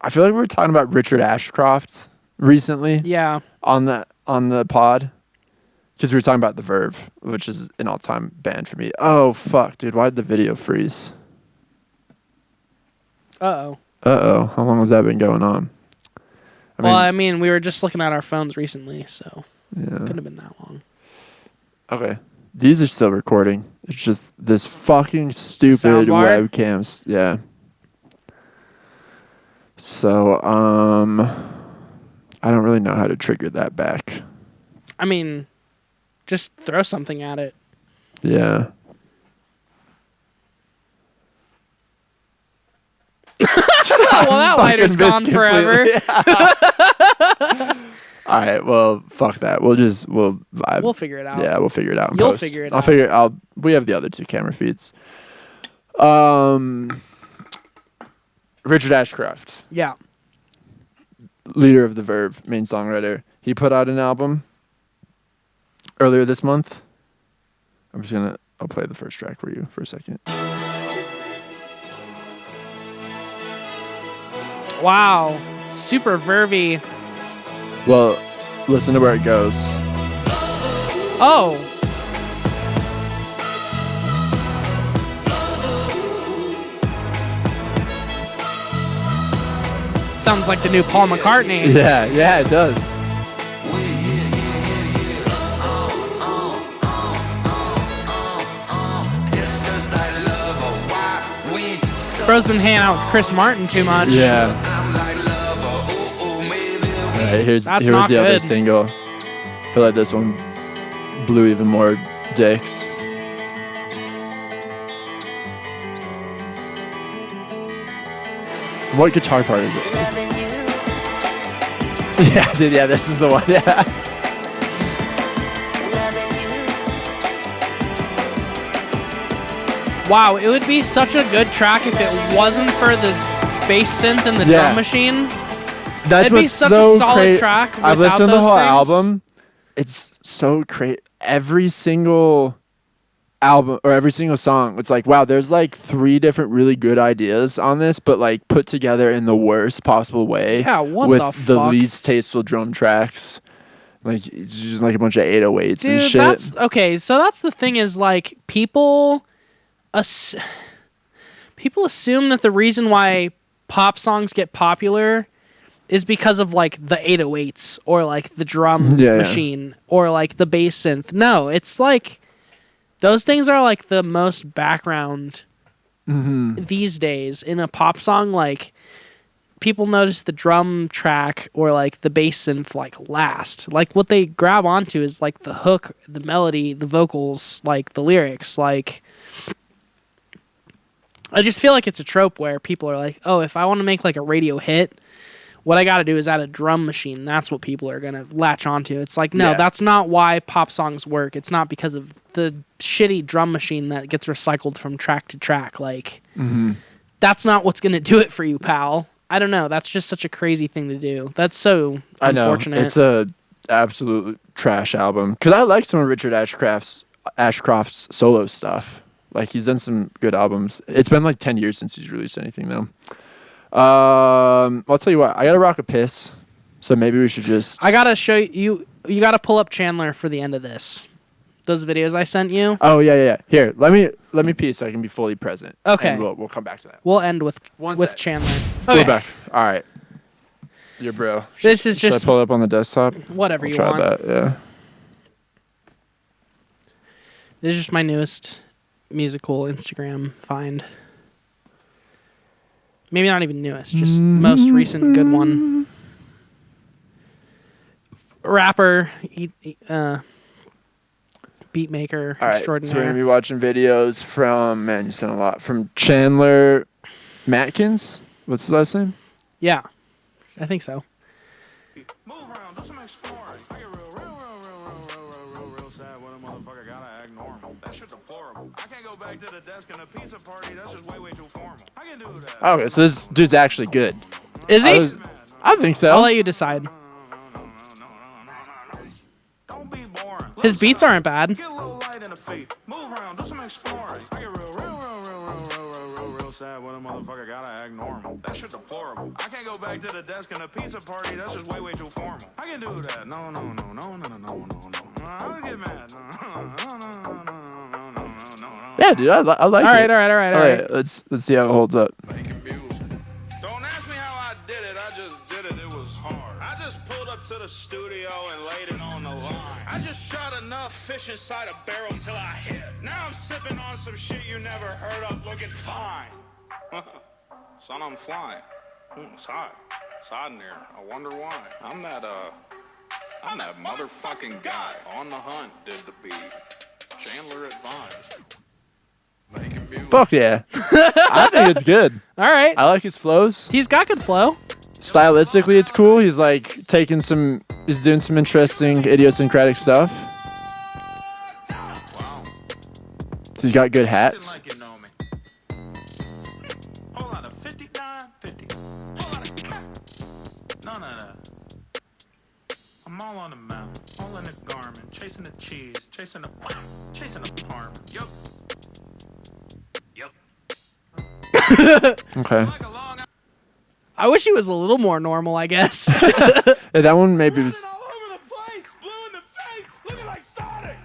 I feel like we were talking about Richard Ashcroft recently Yeah. on the pod. Because we were talking about The Verve, which is an all-time band for me. Oh, fuck, dude. Why did the video freeze? Uh-oh. Uh-oh. How long has that been going on? I mean, we were just looking at our phones recently, so couldn't have been that long. Okay. These are still recording. It's just this fucking stupid Soundbar? webcams. Yeah. So, I don't really know how to trigger that back. I mean, just throw something at it. Yeah. Well, that lighter's gone forever. All right. Well, fuck that. We'll vibe. We'll figure it out. Yeah, we'll figure it out. in You'll post. figure it I'll out. figure. We have the other 2 camera feeds. Richard Ashcroft, Yeah. leader of The Verve, main songwriter. He put out an album earlier this month. I'll play the first track for you for a second. Wow. Super vervy. Well, listen to where it goes. Oh. Sounds like the new Paul McCartney. Yeah, it does. Bro's been hanging out with Chris Martin too much. Yeah. All right, here was That's the not other good. single. I feel like this one blew even more dicks. What guitar part is it? Yeah, dude, yeah, this is the one. Yeah. Wow, it would be such a good track if it wasn't for the bass synth and the Yeah. drum machine. That's It'd be what's such so a solid great. track I've without listened to the those whole things. album. It's so great. Every single album or every single song, it's like, wow, there's like 3 different really good ideas on this, but like put together in the worst possible way. Yeah, what with the the fuck? least tasteful drum tracks. Like it's just like a bunch of 808s and Dude, shit. that's okay. So that's the thing is like people assume that the reason why pop songs get popular is because of like the 808s or like the drum Yeah. machine or like the bass synth. No, it's like those things are like the most background these days in a pop song. Like people notice the drum track or like the bass synth like last. Like what they grab onto is like the hook, the melody, the vocals, like the lyrics. Like I just feel like it's a trope where people are like, oh, if I want to make like a radio hit, what I got to do is add a drum machine. That's what people are going to latch onto. It's like, no, Yeah. that's not why pop songs work. It's not because of the shitty drum machine that gets recycled from track to track. Like, that's not what's going to do it for you, pal. I don't know. That's just such a crazy thing to do. That's so I know unfortunate. it's a absolute trash album because I like some of Richard Ashcroft's solo stuff. Like he's done some good albums. It's been like 10 years since he's released anything though. I'll tell you what. I gotta rock a piss, so maybe we should just. I gotta show you. You gotta pull up Chandler for the end of this. Those videos I sent you. Oh yeah. Here, let me pee so I can be fully present. Okay. And we'll come back to that. We'll end with One sec. Chandler. We'll Okay. go back. All right. Your bro. This is should just I pull it up on the desktop? whatever I'll you try want. that. Yeah. This is just my newest musical Instagram find. Maybe not even newest, just most recent good one. Rapper, beat maker All right. So we're extraordinaire. gonna be watching videos from you sent a lot from Chandler Matkins. What's his last name? Yeah, I think so. Move around, do some exploring. I get real sad when a motherfucker gotta act normal. That shit deplorable. I can't go back to the desk in a pizza party. That's just way too formal. I can do that. Okay, so this dude's actually good. Is he? I think so. I'll let you decide. Don't be boring. His beats aren't bad. Get a little light in the feet. Move around, do some exploring. I get real sad when a motherfucker gotta act normal. That shit deplorable. I can't go back to the desk in a pizza party. That's just way too formal. I can do that. No. I get mad. No. Yeah, dude, I like All it. right. All right, let's see how it holds up. Making music. Don't ask me how I did it. I just did it. It was hard. I just pulled up to the studio and laid it on the line. I just shot enough fish inside a barrel till I hit. Now I'm sipping on some shit you never heard of, looking fine. Son, I'm flying. It's hot. It's hot in here. I wonder why. I'm that motherfucking guy. On the hunt, did the beat. Chandler advised. Making music. Fuck yeah. I think it's good. All right. I like his flows. He's got good flow. Stylistically, it's cool. He's like he's doing some interesting idiosyncratic stuff. Wow. He's got good Acting hats. like you know me. Whole lot of 59.50. Whole lot of cap. None of that. I'm all on the map, all in the garment, chasing the cheese, chasing the parm. Yup. Okay. Like a long I wish he was a little more normal, I guess. Yeah, that one maybe was. all over the place, blue in the face, looking like Sonic.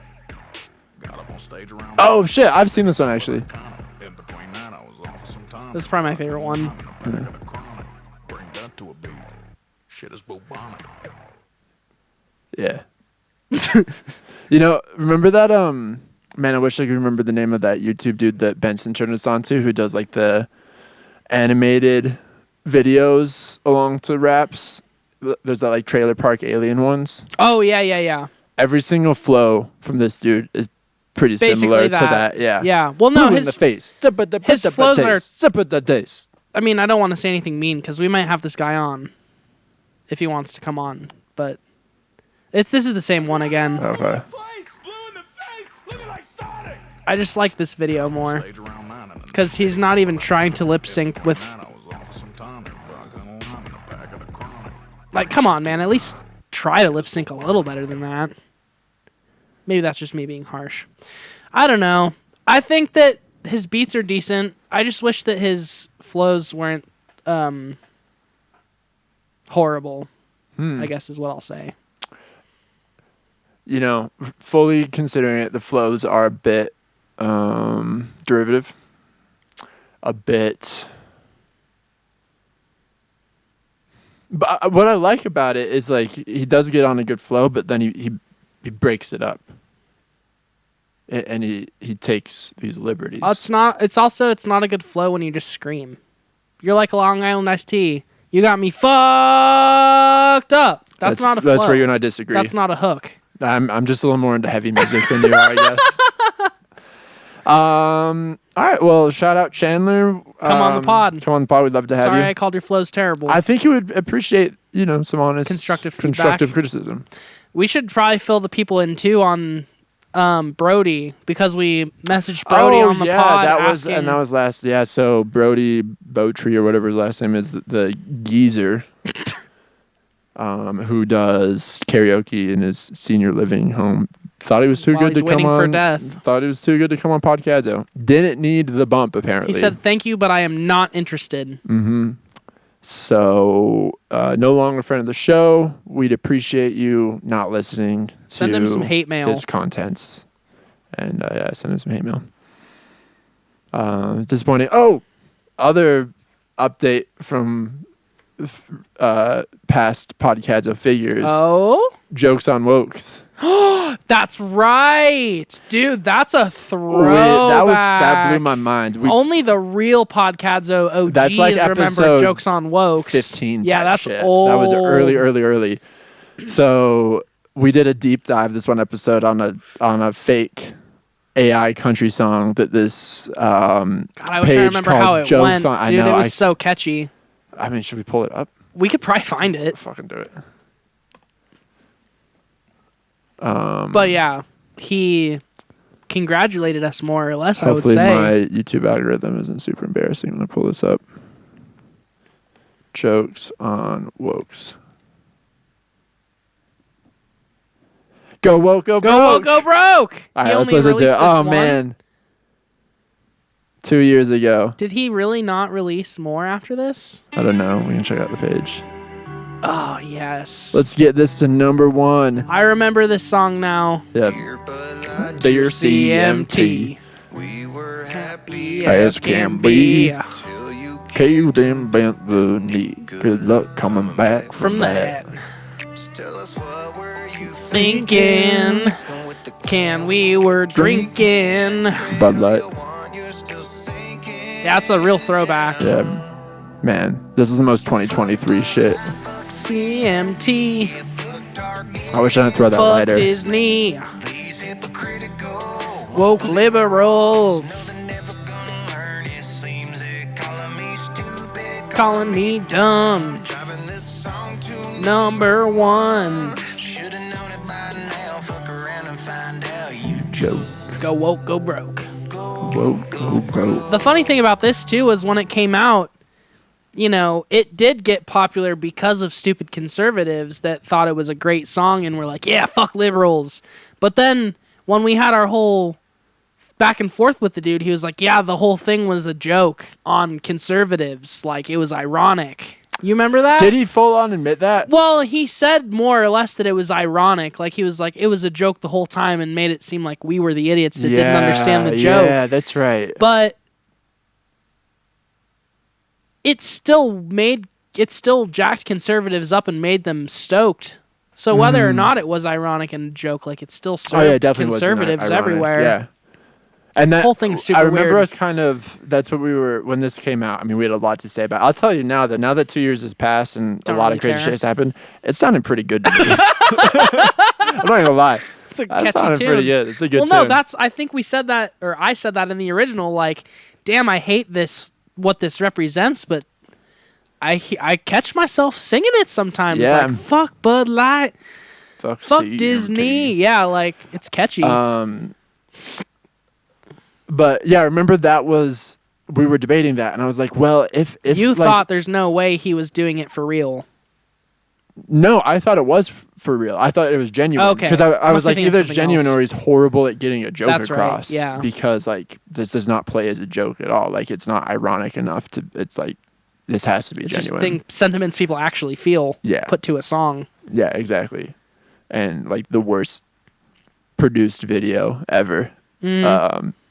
Got up on stage around. Oh shit, I've seen this one actually. In between that, I was off for some time. That's probably my favorite one. Bring that to a beat. Shit is bubonic. Yeah. Remember that man, I wish I could remember the name of that YouTube dude that Benson turned us on to who does like the animated videos along to raps. There's that like Trailer Park Alien ones. Oh, yeah. Every single flow from this dude is pretty Basically similar that. to that. Yeah. Yeah. Well, no, Boom in the face. his flows are- the taste. I mean, I don't want to say anything mean because we might have this guy on if he wants to come on, but this is the same one again. Okay. Place, blue in the face, looking like Sonic. I just like this video more Stage around 9 and because he's not even trying to lip sync with. I was off for some time. Rockin' a line in a pack of the chronic. Like, come on, man. At least try to lip sync a little better than that. Maybe that's just me being harsh. I don't know. I think that his beats are decent. I just wish that his flows weren't horrible, I guess is what I'll say. Fully considering it, the flows are a bit derivative. A bit. But what I like about it is like he does get on a good flow, but then he breaks it up. And he takes these liberties. It's not a good flow when you just scream. You're like a Long Island iced tea. You got me fucked up. That's not a flow. That's where you and I disagree. That's not a hook. I'm just a little more into heavy music than you are, I guess. All right. Well, shout out Chandler. Come on the pod. Come on the pod. We'd love to have Sorry, you. I called your flows terrible. I think you would appreciate, some honest, Constructive constructive feedback. criticism. We should probably fill the people in too on Brody because we messaged Brody on the pod. that asking, was last. Yeah, so Brody Bowtree or whatever his last name is, the geezer, who does karaoke in his senior living home. Thought he was too While good to he's come waiting on. for death. Thought he was too good to come on podcadzo. Didn't need the bump apparently. He said, "Thank you, but I am not interested." So, no longer a friend of the show. We'd appreciate you not listening to Send him some hate mail. his contents. And send him some hate mail. Disappointing. Oh, other update from past podcadzo figures. Oh, Jokes on Wokes. that's right, dude. That's a throwback. That blew my mind. Only the real podcadzo OGs That's like remember episode Jokes on Wokes. 15. Yeah, type that's shit. old. That was early. So we did a deep dive this one episode on a fake AI country song that this God, I wish I page remember called how it Jokes went. on. I Dude, know. it was so catchy. I mean, should we pull it up? We could probably find it. Fucking do it. But yeah, he congratulated us more or less, Hopefully I would my say. YouTube algorithm isn't super embarrassing when I pull this up. Jokes on Wokes. Go woke, go Go broke. woke, go broke. All He right, let's only listen to it. released Oh this one. man, 2 years ago. Did he really not release more after this? I don't know. We can check out the page. Oh, yes. Let's get this to number one. I remember this song now. Yep. Dear CMT, We were Happy as can be. Caved and bent the knee. Good luck coming back From that, Tell us what were you thinking, can we were drinking. Bud Light. You're still sinking. That's a real throwback. Yeah, man, this is the most 2023 shit. CMT, I wish I didn't throw that fuck lighter. Disney, These hypocritical. woke liberals, Never gonna learn. It seems they're calling me stupid. calling me dumb. Driving this song to Number one, Should've known it by now. Fuck around and find out you Joke. go woke, go broke. Woke, go broke. The funny thing about this too is when it came out, you know, it did get popular because of stupid conservatives that thought it was a great song and were like, yeah, fuck liberals. But then when we had our whole back and forth with the dude, he was like, yeah, the whole thing was a joke on conservatives. Like, it was ironic. You remember that? Did he full on admit that? Well, he said more or less that it was ironic. Like, he was like, it was a joke the whole time and made it seem like we were the idiots that didn't understand the joke. Yeah, that's right. But it still jacked conservatives up and made them stoked. So whether or not it was ironic and a joke, like, it still served Definitely was conservatives ironic. everywhere. Yeah. And that whole thing's super I remember weird. us kind of. That's what we were when this came out. I mean, we had a lot to say about it. I'll tell you now that 2 years has passed and Don't a lot really of crazy care. shit has happened. It sounded pretty good to me. I'm not gonna lie. It's a That catchy sounded tune. pretty good. It's a good Well, tune. no, I think we said that, or I said that in the original. Like, damn, I hate what this represents, but I catch myself singing it sometimes. Yeah. Like, fuck Bud Light, fuck CMT. Disney. Yeah, like, it's catchy. But yeah, I remember we were debating that, and I was like, well, if you like, thought there's no way he was doing it for real. No, I thought it was for real. I thought it was genuine. Okay. Because I was Must be like, thinking either of it's something genuine else. or he's horrible at getting a joke That's right, across. yeah. Because like this does not play as a joke at all. Like it's not ironic enough to. It's like this has to be It's just genuine. sentiments people actually feel Yeah. put to a song. Yeah, exactly. And like the worst produced video ever.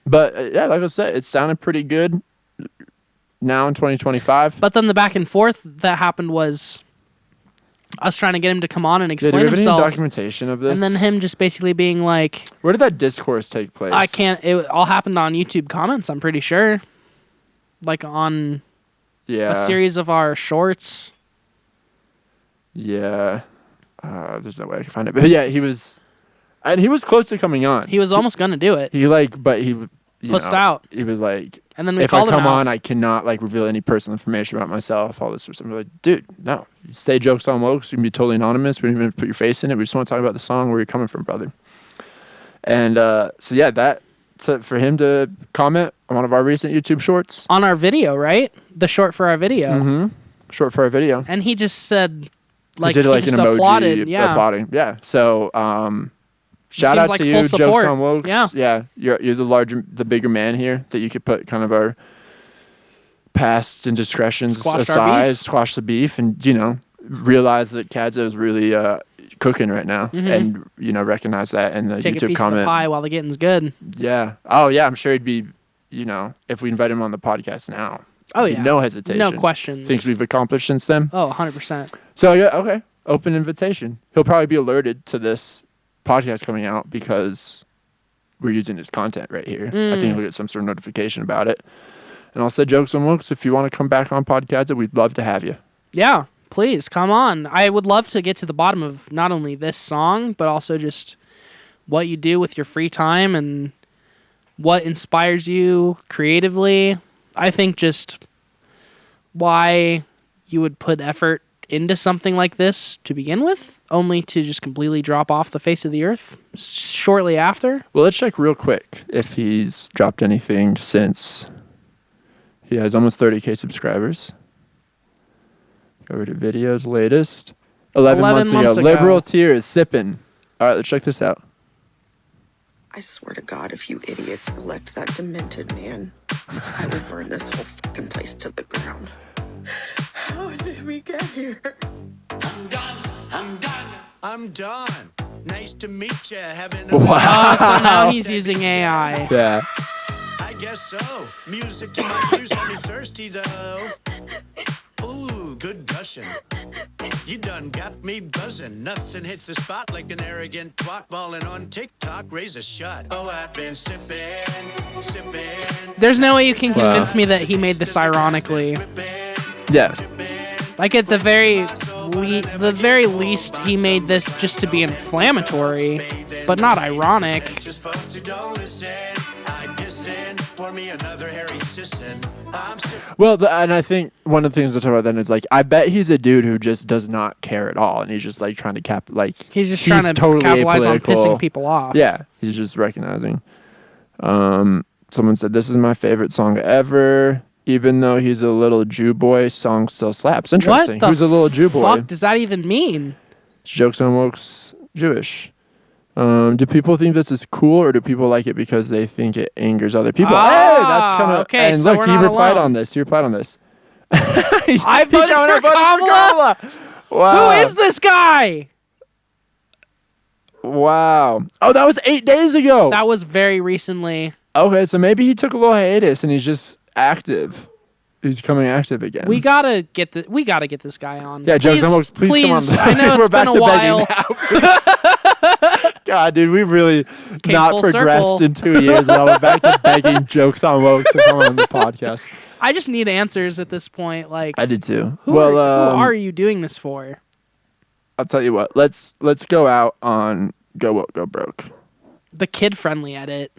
But yeah, like I said, it sounded pretty good. Now in 2025. But then the back and forth that happened was us trying to get him to come on and Did you explain have any himself. documentation of this? And then him just basically being like, Where did that discourse take place? I can't, it all happened on YouTube comments, I'm pretty sure. Like on Yeah. a series of our shorts. Yeah. There's no way I can find it. But yeah, he was close to coming on. He was almost going to do it. But he Pussed out. He was like, And then we if I called him come out. on, I cannot like reveal any personal information about myself, all this sort of stuff. We're like, dude, no. You stay jokes on Wokes. You can be totally anonymous. We don't even put your face in it. We just want to talk about the song, where you're coming from, brother. And so yeah, for him to comment on one of our recent YouTube shorts. On our video, right? The short for our video. Mm-hmm. Short for our video. And he just said, like, he did like just an emoji applauded. Yeah. applauding. Yeah. So shout out like to full you, support. Jokes on Wokes. Yeah. You're the bigger man here that you could put kind of our past indiscretions aside, squash the beef, and realize that Kadzo is really cooking right now, and recognize that in the Take a YouTube piece comment. of the pie while the getting's good. Yeah. Oh yeah, I'm sure he'd be. If we invite him on the podcast now. Oh yeah. No hesitation. No questions. Things we've accomplished since then. Oh, 100%. So yeah, okay. Open invitation. He'll probably be alerted to this podcast coming out because we're using his content right here. I think he'll get some sort of notification about it. And I'll say, Jokes on Wokes, if you want to come back on Podcadzo, we'd love to have you. Yeah, please come on. I would love to get to the bottom of not only this song, but also just what you do with your free time and what inspires you creatively. I think just why you would put effort into something like this to begin with, only to just completely drop off the face of the earth shortly after. Well, let's check real quick if he's dropped anything since he has almost 30K subscribers. Go over to videos, latest. 11 months ago. Liberal Tears, sipping. All right, let's check this out. I swear to God, if you idiots elect that demented man, I will burn this whole fucking place to the ground. How did we get here? I'm done. Nice to meet you. Having Wow. So now he's using AI. Yeah. I guess so. Music to my ears got me thirsty though. Ooh, good gushing. You done got me buzzing. Nothing hits the spot like an arrogant twat balling on TikTok. Raise a shot. Oh, I've been sipping. There's no way you can convince me that he made this ironically. Yeah. Like at the very least, he made this just to be inflammatory, but not ironic. Just folks who don't listen. I dissing. Pour me another Harry Sisson. I'm sipping. Well, and I think one of the things to talk about then is like, I bet he's a dude who just does not care at all, and he's just like trying to he's just trying to totally capitalize on apolitical. pissing people off. Yeah, he's just recognizing. Someone said, this is my favorite song ever. Even though he's a little Jew boy, song still slaps. Interesting. What the Who's a little Jew boy? fuck does that even mean? Jokes on Wokes, Jewish. Do people think this is cool, or do people like it because they think it angers other people? Ah, Hey, that's kind of okay, And so look, we're he not replied alone. on this. He replied on this. I voted for Kamala. Wow. Who is this guy? Wow. Oh, that was 8 days ago. That was very recently. Okay, so maybe he took a little hiatus and he's just active. He's coming active again. We gotta get this guy on. Yeah, Jokes on Wokes, please come on. I know We're it's back been a to begging while. now. God, dude, we've really Came not full progressed circle. in 2 years. Now we're back to begging Jokes on Wokes to come on the podcast. I just need answers at this point. Like, I did too. who are you doing this for? I'll tell you what. Let's go out on Go Woke, Go Broke. The kid-friendly edit.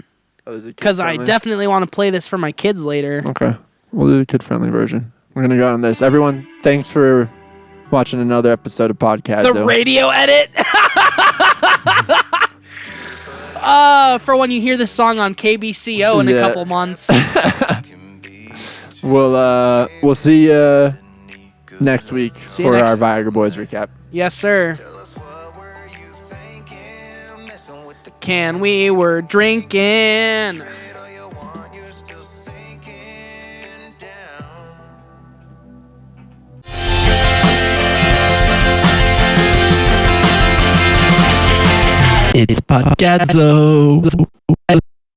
Oh, Because I definitely want to play this for my kids later. Okay. We'll do the kid-friendly version. We're going to go on this. Everyone, thanks for watching another episode of Podcadzo. The radio edit. For when you hear this song on KBCO in a Yeah. couple months. We'll see you next week See you for next- our Viagra Boys recap. Yes, sir. Can we were drinking. It's Podcadzo.